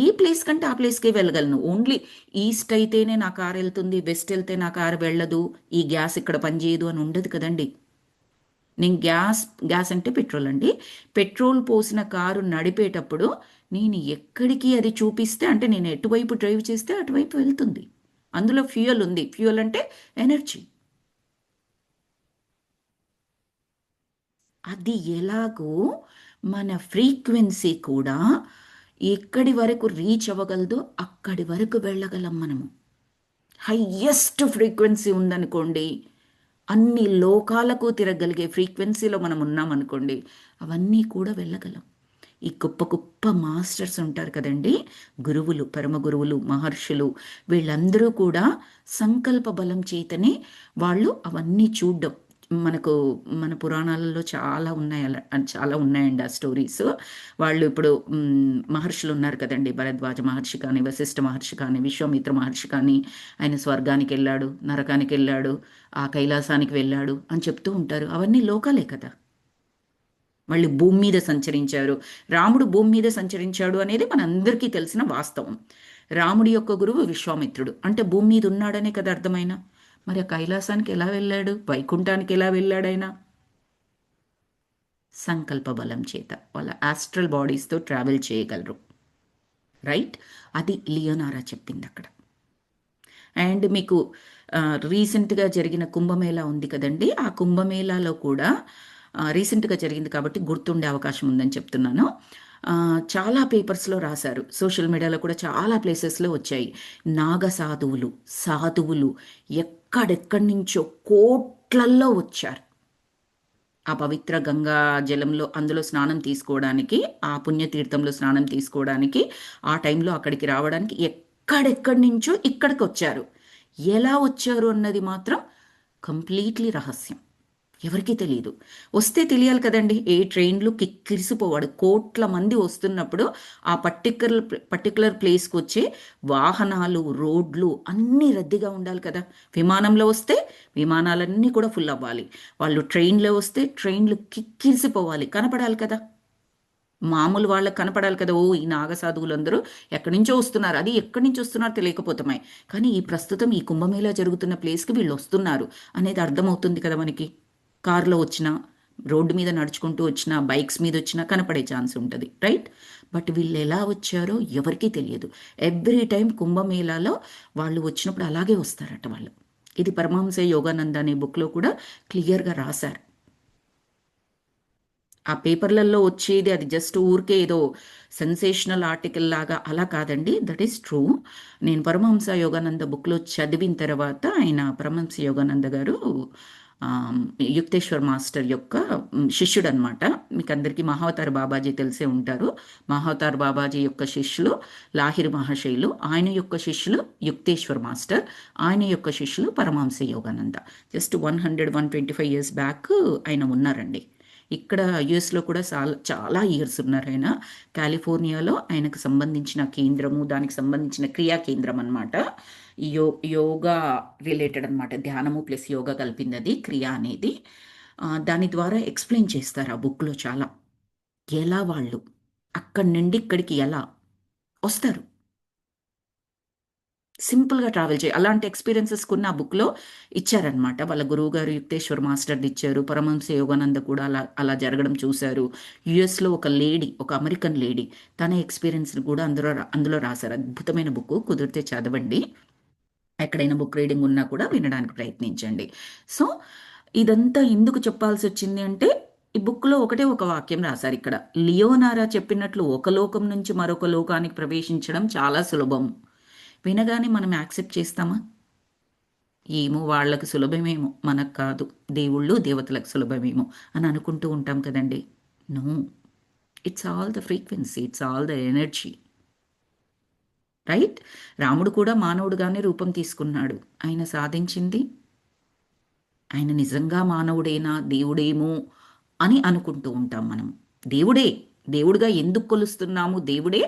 ఏ ప్లేస్ కంటే ఆ ప్లేస్కే వెళ్ళగలను. ఓన్లీ ఈస్ట్ అయితేనే నా కారు వెళ్తుంది, వెస్ట్ వెళ్తే నా కారు వెళ్ళదు, ఈ గ్యాస్ ఇక్కడ పనిచేయదు అని ఉండదు కదండి. నేను గ్యాస్ అంటే పెట్రోల్ అండి. పెట్రోల్ పోసిన కారు నడిపేటప్పుడు నేను ఎక్కడికి అది చూపిస్తే, అంటే నేను ఎటువైపు డ్రైవ్ చేస్తే అటువైపు వెళ్తుంది. అందులో ఫ్యూయల్ ఉంది. ఫ్యూయల్ అంటే ఎనర్జీ. అది ఎలాగో మన ఫ్రీక్వెన్సీ కూడా ఎక్కడి వరకు రీచ్ అవ్వగలదో అక్కడి వరకు వెళ్ళగలం మనము. హయ్యెస్ట్ ఫ్రీక్వెన్సీ ఉందనుకోండి, అన్ని లోకాలకు తిరగలిగే ఫ్రీక్వెన్సీలో మనం ఉన్నామనుకోండి, అవన్నీ కూడా వెళ్ళగలం. ఈ గొప్ప గొప్ప మాస్టర్స్ ఉంటారు కదండి, గురువులు, పరమ గురువులు, మహర్షులు, వీళ్ళందరూ కూడా సంకల్ప బలం చేతనే వాళ్ళు అవన్నీ చూడడం. మనకు మన పురాణాలలో చాలా ఉన్నాయి, అలా చాలా ఉన్నాయండి ఆ స్టోరీస్. వాళ్ళు ఇప్పుడు మహర్షులు ఉన్నారు కదండి, భరద్వాజ మహర్షి కానీ, వశిష్ఠ మహర్షి కానీ, విశ్వామిత్ర మహర్షి కానీ, ఆయన స్వర్గానికి వెళ్ళాడు, నరకానికి వెళ్ళాడు, ఆ కైలాసానికి వెళ్ళాడు అని చెప్తూ ఉంటారు. అవన్నీ లోకాలే కదా. మళ్ళీ భూమి మీద సంచరించారు. రాముడు భూమి మీద సంచరించాడు అనేది మనందరికీ తెలిసిన వాస్తవం. రాముడి యొక్క గురువు విశ్వామిత్రుడు, అంటే భూమి మీద ఉన్నాడనే కదా అర్థమైన. మరి ఆ కైలాసానికి ఎలా వెళ్ళాడు, వైకుంఠానికి ఎలా వెళ్ళాడైనా? సంకల్ప బలం చేత వాళ్ళ ఆస్ట్రల్ బాడీస్తో ట్రావెల్ చేయగలరు. రైట్. అది లియోనారా చెప్పింది అక్కడ. అండ్ మీకు రీసెంట్గా జరిగిన కుంభమేళా ఉంది కదండి, ఆ కుంభమేళాలో కూడా రీసెంట్గా జరిగింది కాబట్టి గుర్తుండే అవకాశం ఉందని చెప్తున్నాను. చాలా పేపర్స్లో రాశారు, సోషల్ మీడియాలో కూడా చాలా ప్లేసెస్లో వచ్చాయి. నాగ సాధువులు ఎక్కడెక్కడి నుంచో కోట్లల్లో వచ్చారు ఆ పవిత్ర గంగా జలంలో, అందులో స్నానం తీసుకోవడానికి, ఆ పుణ్యతీర్థంలో స్నానం తీసుకోవడానికి, ఆ టైంలో అక్కడికి రావడానికి ఎక్కడెక్కడి నుంచో ఇక్కడికి వచ్చారు. ఎలా వచ్చారు అన్నది మాత్రం కంప్లీట్లీ రహస్యం, ఎవరికీ తెలియదు. వస్తే తెలియాలి కదండి. ఏ ట్రైన్లు కిక్కిరిసిపోవాడు, కోట్ల మంది వస్తున్నప్పుడు ఆ పర్టికులర్ ప్లేస్కి వచ్చే వాహనాలు, రోడ్లు అన్నీ రద్దీగా ఉండాలి కదా. విమానంలో వస్తే విమానాలన్నీ కూడా ఫుల్ అవ్వాలి, వాళ్ళు ట్రైన్లో వస్తే ట్రైన్లు కిక్కిరిసిపోవాలి, కనపడాలి కదా. మామూలు వాళ్ళకి కనపడాలి కదా. ఓ, ఈ నాగసాధువులందరూ ఎక్కడి నుంచో వస్తున్నారు, అది ఎక్కడి నుంచి వస్తున్నారో తెలియకపోతామే, కానీ ఈ ప్రస్తుతం ఈ కుంభమేళా జరుగుతున్న ప్లేస్కి వీళ్ళు వస్తున్నారు అనేది అర్థమవుతుంది కదా మనకి. కారులో వచ్చినా, రోడ్డు మీద నడుచుకుంటూ వచ్చినా, బైక్స్ మీద వచ్చినా కనపడే ఛాన్స్ ఉంటుంది. రైట్. బట్ వీళ్ళు ఎలా వచ్చారో ఎవరికీ తెలియదు. ఎవ్రీ టైం కుంభమేళాలో వాళ్ళు వచ్చినప్పుడు అలాగే వస్తారట వాళ్ళు. ఇది పరమహంస యోగానంద అనే బుక్లో కూడా క్లియర్గా రాశారు. ఆ పేపర్లలో వచ్చేది అది జస్ట్ ఊరికే ఏదో సెన్సేషనల్ ఆర్టికల్ లాగా అలా కాదండి. That is true. నేను పరమహంస యోగానంద బుక్లో చదివిన తర్వాత ఆయన పరమహంస యోగానంద గారు యుక్తేశ్వర్ మాస్టర్ యొక్క శిష్యుడు అనమాట. మీకు అందరికీ మహావతార్ బాబాజీ తెలిసే ఉంటారు. మహావతార్ బాబాజీ యొక్క శిష్యులు లాహిరి మహాశయులు, ఆయన యొక్క శిష్యులు యుక్తేశ్వర్ మాస్టర్, ఆయన యొక్క శిష్యులు Paramahansa Yogananda. Just 125 years back ఆయన ఉన్నారండి. ఇక్కడ యుఎస్లో కూడా చాలా చాలా ఇయర్స్ ఉన్నారు ఆయన. కాలిఫోర్నియాలో ఆయనకు సంబంధించిన కేంద్రము, దానికి సంబంధించిన క్రియా కేంద్రం అనమాట. యోగా రిలేటెడ్ అనమాట. ధ్యానము ప్లస్ యోగా కలిపింది అది క్రియ అనేది. దాని ద్వారా ఎక్స్ప్లెయిన్ చేస్తారు ఆ బుక్లో చాలా. ఎలా వాళ్ళు అక్కడి నుండి ఇక్కడికి ఎలా వస్తారు, సింపుల్గా ట్రావెల్ చేయి. అలాంటి ఎక్స్పీరియన్సెస్ కొన్ని ఆ బుక్లో ఇచ్చారనమాట. వాళ్ళ గురువు గారు యుక్తేశ్వర్ మాస్టర్ది ఇచ్చారు. పరమహంస యోగానంద కూడా అలా అలా జరగడం చూశారు. యుఎస్లో ఒక లేడీ, ఒక అమెరికన్ లేడీ, తన ఎక్స్పీరియన్స్ని కూడా అందులో రాశారు. అద్భుతమైన బుక్, కుదిరితే చదవండి. ఎక్కడైనా బుక్ రీడింగ్ ఉన్నా కూడా వినడానికి ప్రయత్నించండి. సో ఇదంతా ఎందుకు చెప్పాల్సి వచ్చింది అంటే, ఈ బుక్లో ఒకటే ఒక వాక్యం రాశారు ఇక్కడ. లియోనారా చెప్పినట్లు ఒక లోకం నుంచి మరొక లోకానికి ప్రవేశించడం చాలా సులభం. వినగానే మనం యాక్సెప్ట్ చేస్తామా? ఏమో వాళ్ళకు సులభమేమో, మనకు కాదు, దేవుళ్ళు దేవతలకు సులభమేమో అని అనుకుంటూ ఉంటాం కదండి. No, it's all the frequency, it's all the energy, right? రాముడు కూడా మానవుడుగానే రూపం తీసుకున్నాడు. ఆయన సాధించింది, ఆయన నిజంగా మానవుడేనా దేవుడేమో అని అనుకుంటూ ఉంటాం మనం. దేవుడే, దేవుడుగా ఎందుకు కొలుస్తున్నాము? దేవుడే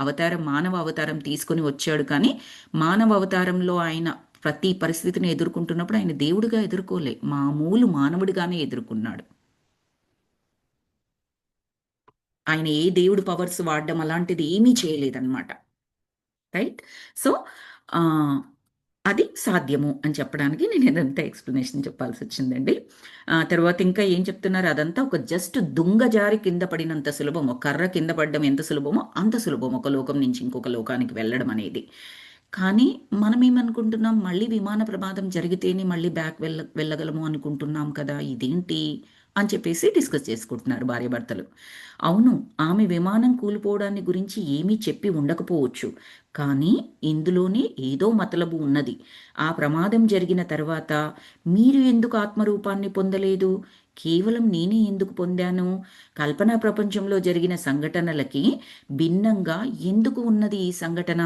అవతారం, మానవ అవతారం తీసుకొని వచ్చాడు. కానీ మానవ అవతారంలో ఆయన ప్రతి పరిస్థితిని ఎదుర్కొంటున్నప్పుడు ఆయన దేవుడిగా ఎదుర్కోలే, మామూలు మానవుడిగానే ఎదుర్కొన్నాడు. ఆయన ఏ దేవుడు పవర్స్ వాడడం అలాంటిది ఏమీ చేయలేదన్నమాట, రైట్? సో అది సాధ్యము అని చెప్పడానికి నేను ఇదంతా ఎక్స్ప్లెనేషన్ చెప్పాల్సి వచ్చిందండి. తర్వాత ఇంకా ఏం చెప్తున్నారు, అదంతా ఒక జస్ట్ దుంగ జారి కింద పడినంత సులభం. ఒక కర్ర కింద పడడం ఎంత సులభమో అంత సులభం ఒక లోకం నుంచి ఇంకొక లోకానికి వెళ్ళడం అనేది. కానీ మనం ఏమనుకుంటున్నాం, మళ్ళీ విమాన ప్రమాదం జరిగితేనే మళ్ళీ బ్యాక్ వెళ్ళగలము అనుకుంటున్నాం కదా, ఇదేంటి అని చెప్పేసి డిస్కస్ చేసుకుంటున్నారు భార్యాభర్తలు. అవును, ఆమె విమానం కూలిపోవడాన్ని గురించి ఏమీ చెప్పి ఉండకపోవచ్చు, కానీ ఇందులోనే ఏదో మతలబు ఉన్నది. ఆ ప్రమాదం జరిగిన తర్వాత మీరు ఎందుకు ఆత్మరూపాన్ని పొందలేదు, కేవలం నేనే ఎందుకు పొందాను, కల్పనా ప్రపంచంలో జరిగిన సంఘటనలకి భిన్నంగా ఎందుకు ఉన్నది ఈ సంఘటన?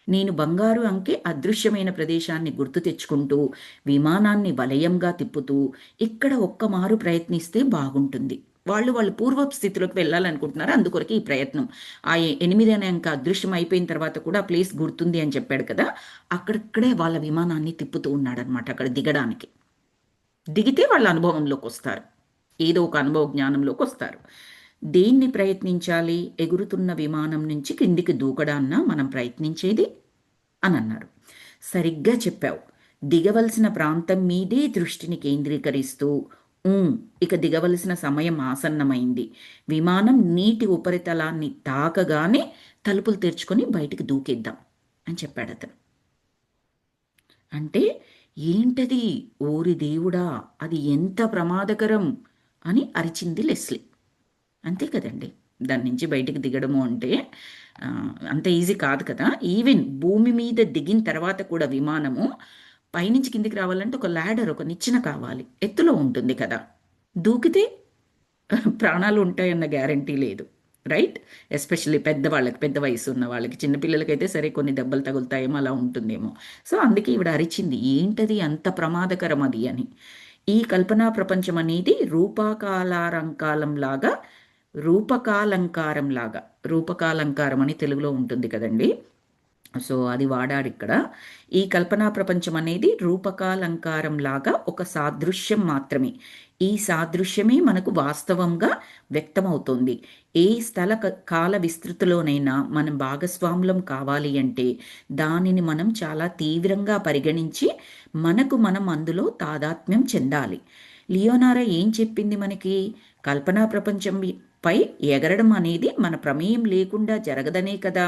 నేను బంగారు అంకె అదృశ్యమైన ప్రదేశాన్ని గుర్తు తెచ్చుకుంటూ విమానాన్ని వలయంగా తిప్పుతూ ఇక్కడ ఒక్క మారు ప్రయత్నిస్తే బాగుంటుంది. వాళ్ళు పూర్వపు స్థితిలోకి వెళ్ళాలనుకుంటున్నారు, అందుకొరకు ఈ ప్రయత్నం. ఆ 8 అనే అంక అదృశ్యం అయిపోయిన తర్వాత కూడా ప్లేస్ గుర్తుంది అని చెప్పాడు కదా, అక్కడక్కడే వాళ్ళ విమానాన్ని తిప్పుతూ ఉన్నాడనమాట అక్కడ దిగడానికి. దిగితే వాళ్ళ అనుభవంలోకి వస్తారు, ఏదో ఒక అనుభవ జ్ఞానంలోకి వస్తారు. దేన్ని ప్రయత్నించాలి? ఎగురుతున్న విమానం నుంచి కిందికి దూకడాన్న మనం ప్రయత్నించేది అని అన్నారు. సరిగ్గా చెప్పావు. దిగవలసిన ప్రాంతం మీదే దృష్టిని కేంద్రీకరిస్తూ ఇక దిగవలసిన సమయం ఆసన్నమైంది. విమానం నీటి ఉపరితలాన్ని తాకగానే తలుపులు తెరుచుకొని బయటికి దూకేద్దాం అని చెప్పాడు అతను. అంటే ఏంటది? ఓరి దేవుడా, అది ఎంత ప్రమాదకరం అని అరిచింది లెస్లీ. అంతే కదండి, దాని నుంచి బయటికి దిగడము అంటే అంత ఈజీ కాదు కదా. ఈవెన్ భూమి మీద దిగిన తర్వాత కూడా విమానము పైనుంచి కిందికి రావాలంటే ఒక ల్యాడర్, ఒక నిచ్చెన కావాలి, ఎత్తులో ఉంటుంది కదా. దూకితే ప్రాణాలు ఉంటాయన్న గ్యారంటీ లేదు, రైట్? ఎస్పెషల్లీ పెద్దవాళ్ళకి, పెద్ద వయసు ఉన్న వాళ్ళకి. చిన్నపిల్లలకైతే సరే కొన్ని దెబ్బలు తగులుతాయేమో, అలా ఉంటుందేమో. సో అందుకే ఈవిడ అరిచింది, ఏంటది అంత ప్రమాదకరం అది అని. ఈ కల్పనా ప్రపంచం అనేది రూపకాలంకారం అని తెలుగులో ఉంటుంది కదండి. సో అది వాడాడు ఇక్కడ. ఈ కల్పనా ప్రపంచం అనేది రూపకాలంకారం లాగా ఒక సాదృశ్యం మాత్రమే. ఈ సాదృశ్యమే మనకు వాస్తవంగా వ్యక్తమవుతుంది. ఏ స్థల కాల విస్తృతిలోనైనా మనం భాగస్వాములం కావాలి అంటే దానిని మనం చాలా తీవ్రంగా పరిగణించి మనం అందులో తాదాత్మ్యం చెందాలి. లియోనారా ఏం చెప్పింది మనకి? కల్పనా ప్రపంచం పై ఎగరడం అనేది మన ప్రమేయం లేకుండా జరగదనే కదా.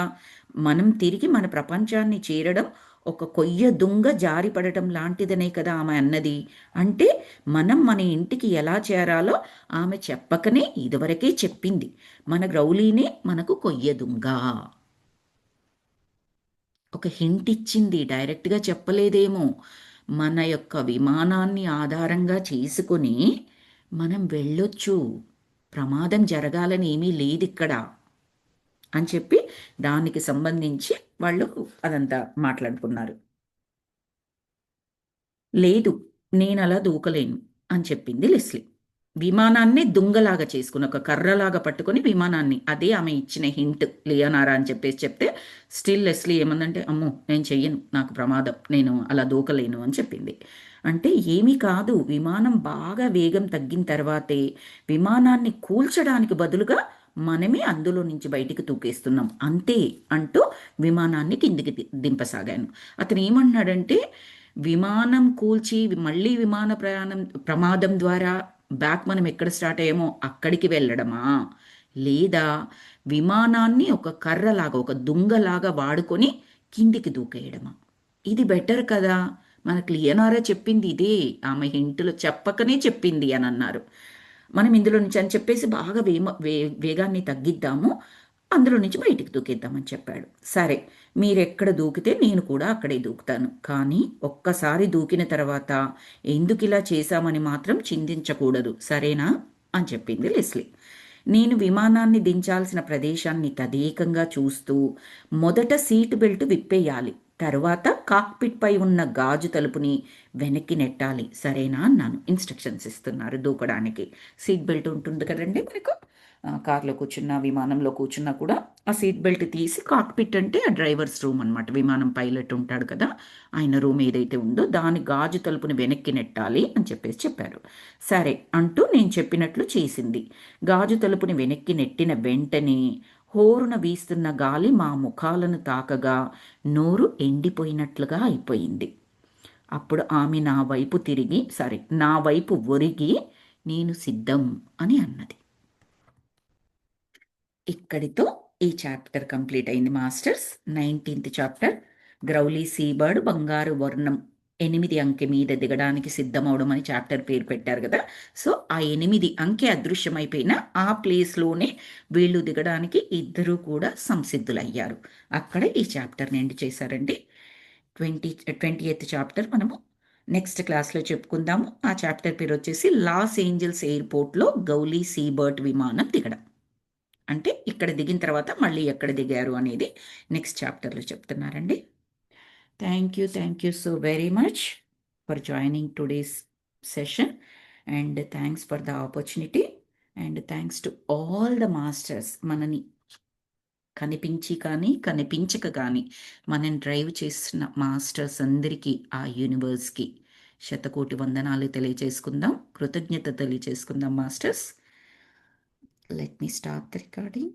మనం తిరిగి మన ప్రపంచాన్ని చేరడం ఒక కొయ్య దుంగ జారిపడటం లాంటిదనే కదా ఆమె అన్నది. అంటే మనం మన ఇంటికి ఎలా చేరాలో ఆమె చెప్పకనే ఇదివరకే చెప్పింది. మన గ్రౌలీనే మనకు కొయ్య దుంగ. ఒక హింట్ ఇచ్చింది, డైరెక్ట్గా చెప్పలేదేమో. మన యొక్క విమానాన్ని ఆధారంగా చేసుకుని మనం వెళ్ళొచ్చు, ప్రమాదం జరగాలని ఏమీ లేదు ఇక్కడ అని చెప్పి దానికి సంబంధించి వాళ్ళు అదంతా మాట్లాడుకున్నారు. లేదు, నేను అలా దూకలేను అని చెప్పింది లెస్లీ. విమానాన్ని దుంగలాగా చేసుకుని ఒక కర్రలాగా పట్టుకొని విమానాన్ని, అదే ఆమె ఇచ్చిన హింట్ లియోనారా అని చెప్పేసి చెప్తే స్టిల్ లెస్లీ ఏమందంటే అమ్మో నేను చెయ్యను, నాకు ప్రమాదం, నేను అలా దూకలేను అని చెప్పింది. అంటే ఏమీ కాదు, విమానం బాగా వేగం తగ్గిన తర్వాతే విమానాన్ని కూల్చడానికి బదులుగా మనమే అందులో నుంచి బయటికి తూకేస్తున్నాం అంతే అంటూ విమానాన్ని కిందికి దింపసాగాను. అతను ఏమన్నాడంటే విమానం కూల్చి మళ్ళీ విమాన ప్రమాదం ద్వారా బ్యాక్ మనం ఎక్కడ స్టార్ట్ అయ్యామో అక్కడికి వెళ్ళడమా, లేదా విమానాన్ని ఒక కర్రలాగా ఒక దుంగలాగా వాడుకొని కిందికి దూకేయడమా? ఇది బెటర్ కదా. మనకు లియనారా చెప్పింది ఇదే, ఆమె హింటులు చెప్పకనే చెప్పింది అని అన్నారు. మనం ఇందులో నుంచి అని చెప్పేసి బాగా వేగాన్ని తగ్గిద్దాము, అందులో నుంచి బయటికి దూకేద్దామని చెప్పాడు. సరే, మీరెక్కడ దూకితే నేను కూడా అక్కడే దూకుతాను, కానీ ఒక్కసారి దూకిన తర్వాత ఎందుకు ఇలా చేశామని మాత్రం చింతించకూడదు, సరేనా అని చెప్పింది లెస్లీ. నేను విమానాన్ని దించాల్సిన ప్రదేశాన్ని తదేకంగా చూస్తూ మొదట సీట్ బెల్ట్ విప్పేయాలి, తర్వాత కాక్పిట్ పై ఉన్న గాజు తలుపుని వెనక్కి నెట్టాలి, సరేనా అన్నాను. ఇన్స్ట్రక్షన్స్ ఇస్తున్నారు దూకడానికి. సీట్ బెల్ట్ ఉంటుంది కదండి మనకు, కార్లో కూర్చున్నా విమానంలో కూర్చున్నా కూడా ఆ సీట్ బెల్ట్ తీసి, కాక్పిట్ అంటే ఆ డ్రైవర్స్ రూమ్ అనమాట, విమానం పైలట్ ఉంటాడు కదా ఆయన రూమ్ ఏదైతే ఉందో దాని గాజు తలుపుని వెనక్కి నెట్టాలి అని చెప్పేసి చెప్పారు. సరే అంటూ నేను చెప్పినట్లు చేసింది. గాజు తలుపుని వెనక్కి నెట్టిన వెంటనే హోరున వీస్తున్న గాలి మా ముఖాలను తాకగా నోరు ఎండిపోయినట్లుగా అయిపోయింది. అప్పుడు ఆమె నా వైపు ఒరిగి నేను సిద్ధం అని అన్నది. ఇక్కడితో ఈ చాప్టర్ కంప్లీట్ అయింది మాస్టర్స్. 19th చాప్టర్ గ్రౌలీ సీబర్డ్ బంగారు వర్ణం 8 అంకె మీద దిగడానికి సిద్ధమవడం అని చాప్టర్ పేరు పెట్టారు కదా. సో ఆ 8 అంకె అదృశ్యమైపోయిన ఆ ప్లేస్లోనే వీళ్ళు దిగడానికి ఇద్దరూ కూడా సంసిద్ధులయ్యారు. అక్కడ ఈ చాప్టర్ని ఎండ్ చేశారండి. 20th చాప్టర్ మనము నెక్స్ట్ క్లాస్లో చెప్పుకుందాము. ఆ చాప్టర్ పేరు వచ్చేసి లాస్ ఏంజల్స్ ఎయిర్పోర్ట్లో గౌలీ సీబర్డ్ విమానం దిగడం. అంటే ఇక్కడ దిగిన తర్వాత మళ్ళీ ఎక్కడ దిగారు అనేది నెక్స్ట్ చాప్టర్లో చెప్తున్నారండి. Thank you so very much for joining today's session, and thanks for the opportunity, and thanks to all the masters. మనని కనిపించి కానీ కనిపించక కానీ మనం డ్రైవ్ చేసిన మాస్టర్స్ అందరికీ, ఆ యూనివర్స్కి శతకోటి వందనాలు తెలియజేసుకుందాం, కృతజ్ఞత తెలియజేసుకుందాం masters. Let me start the recording.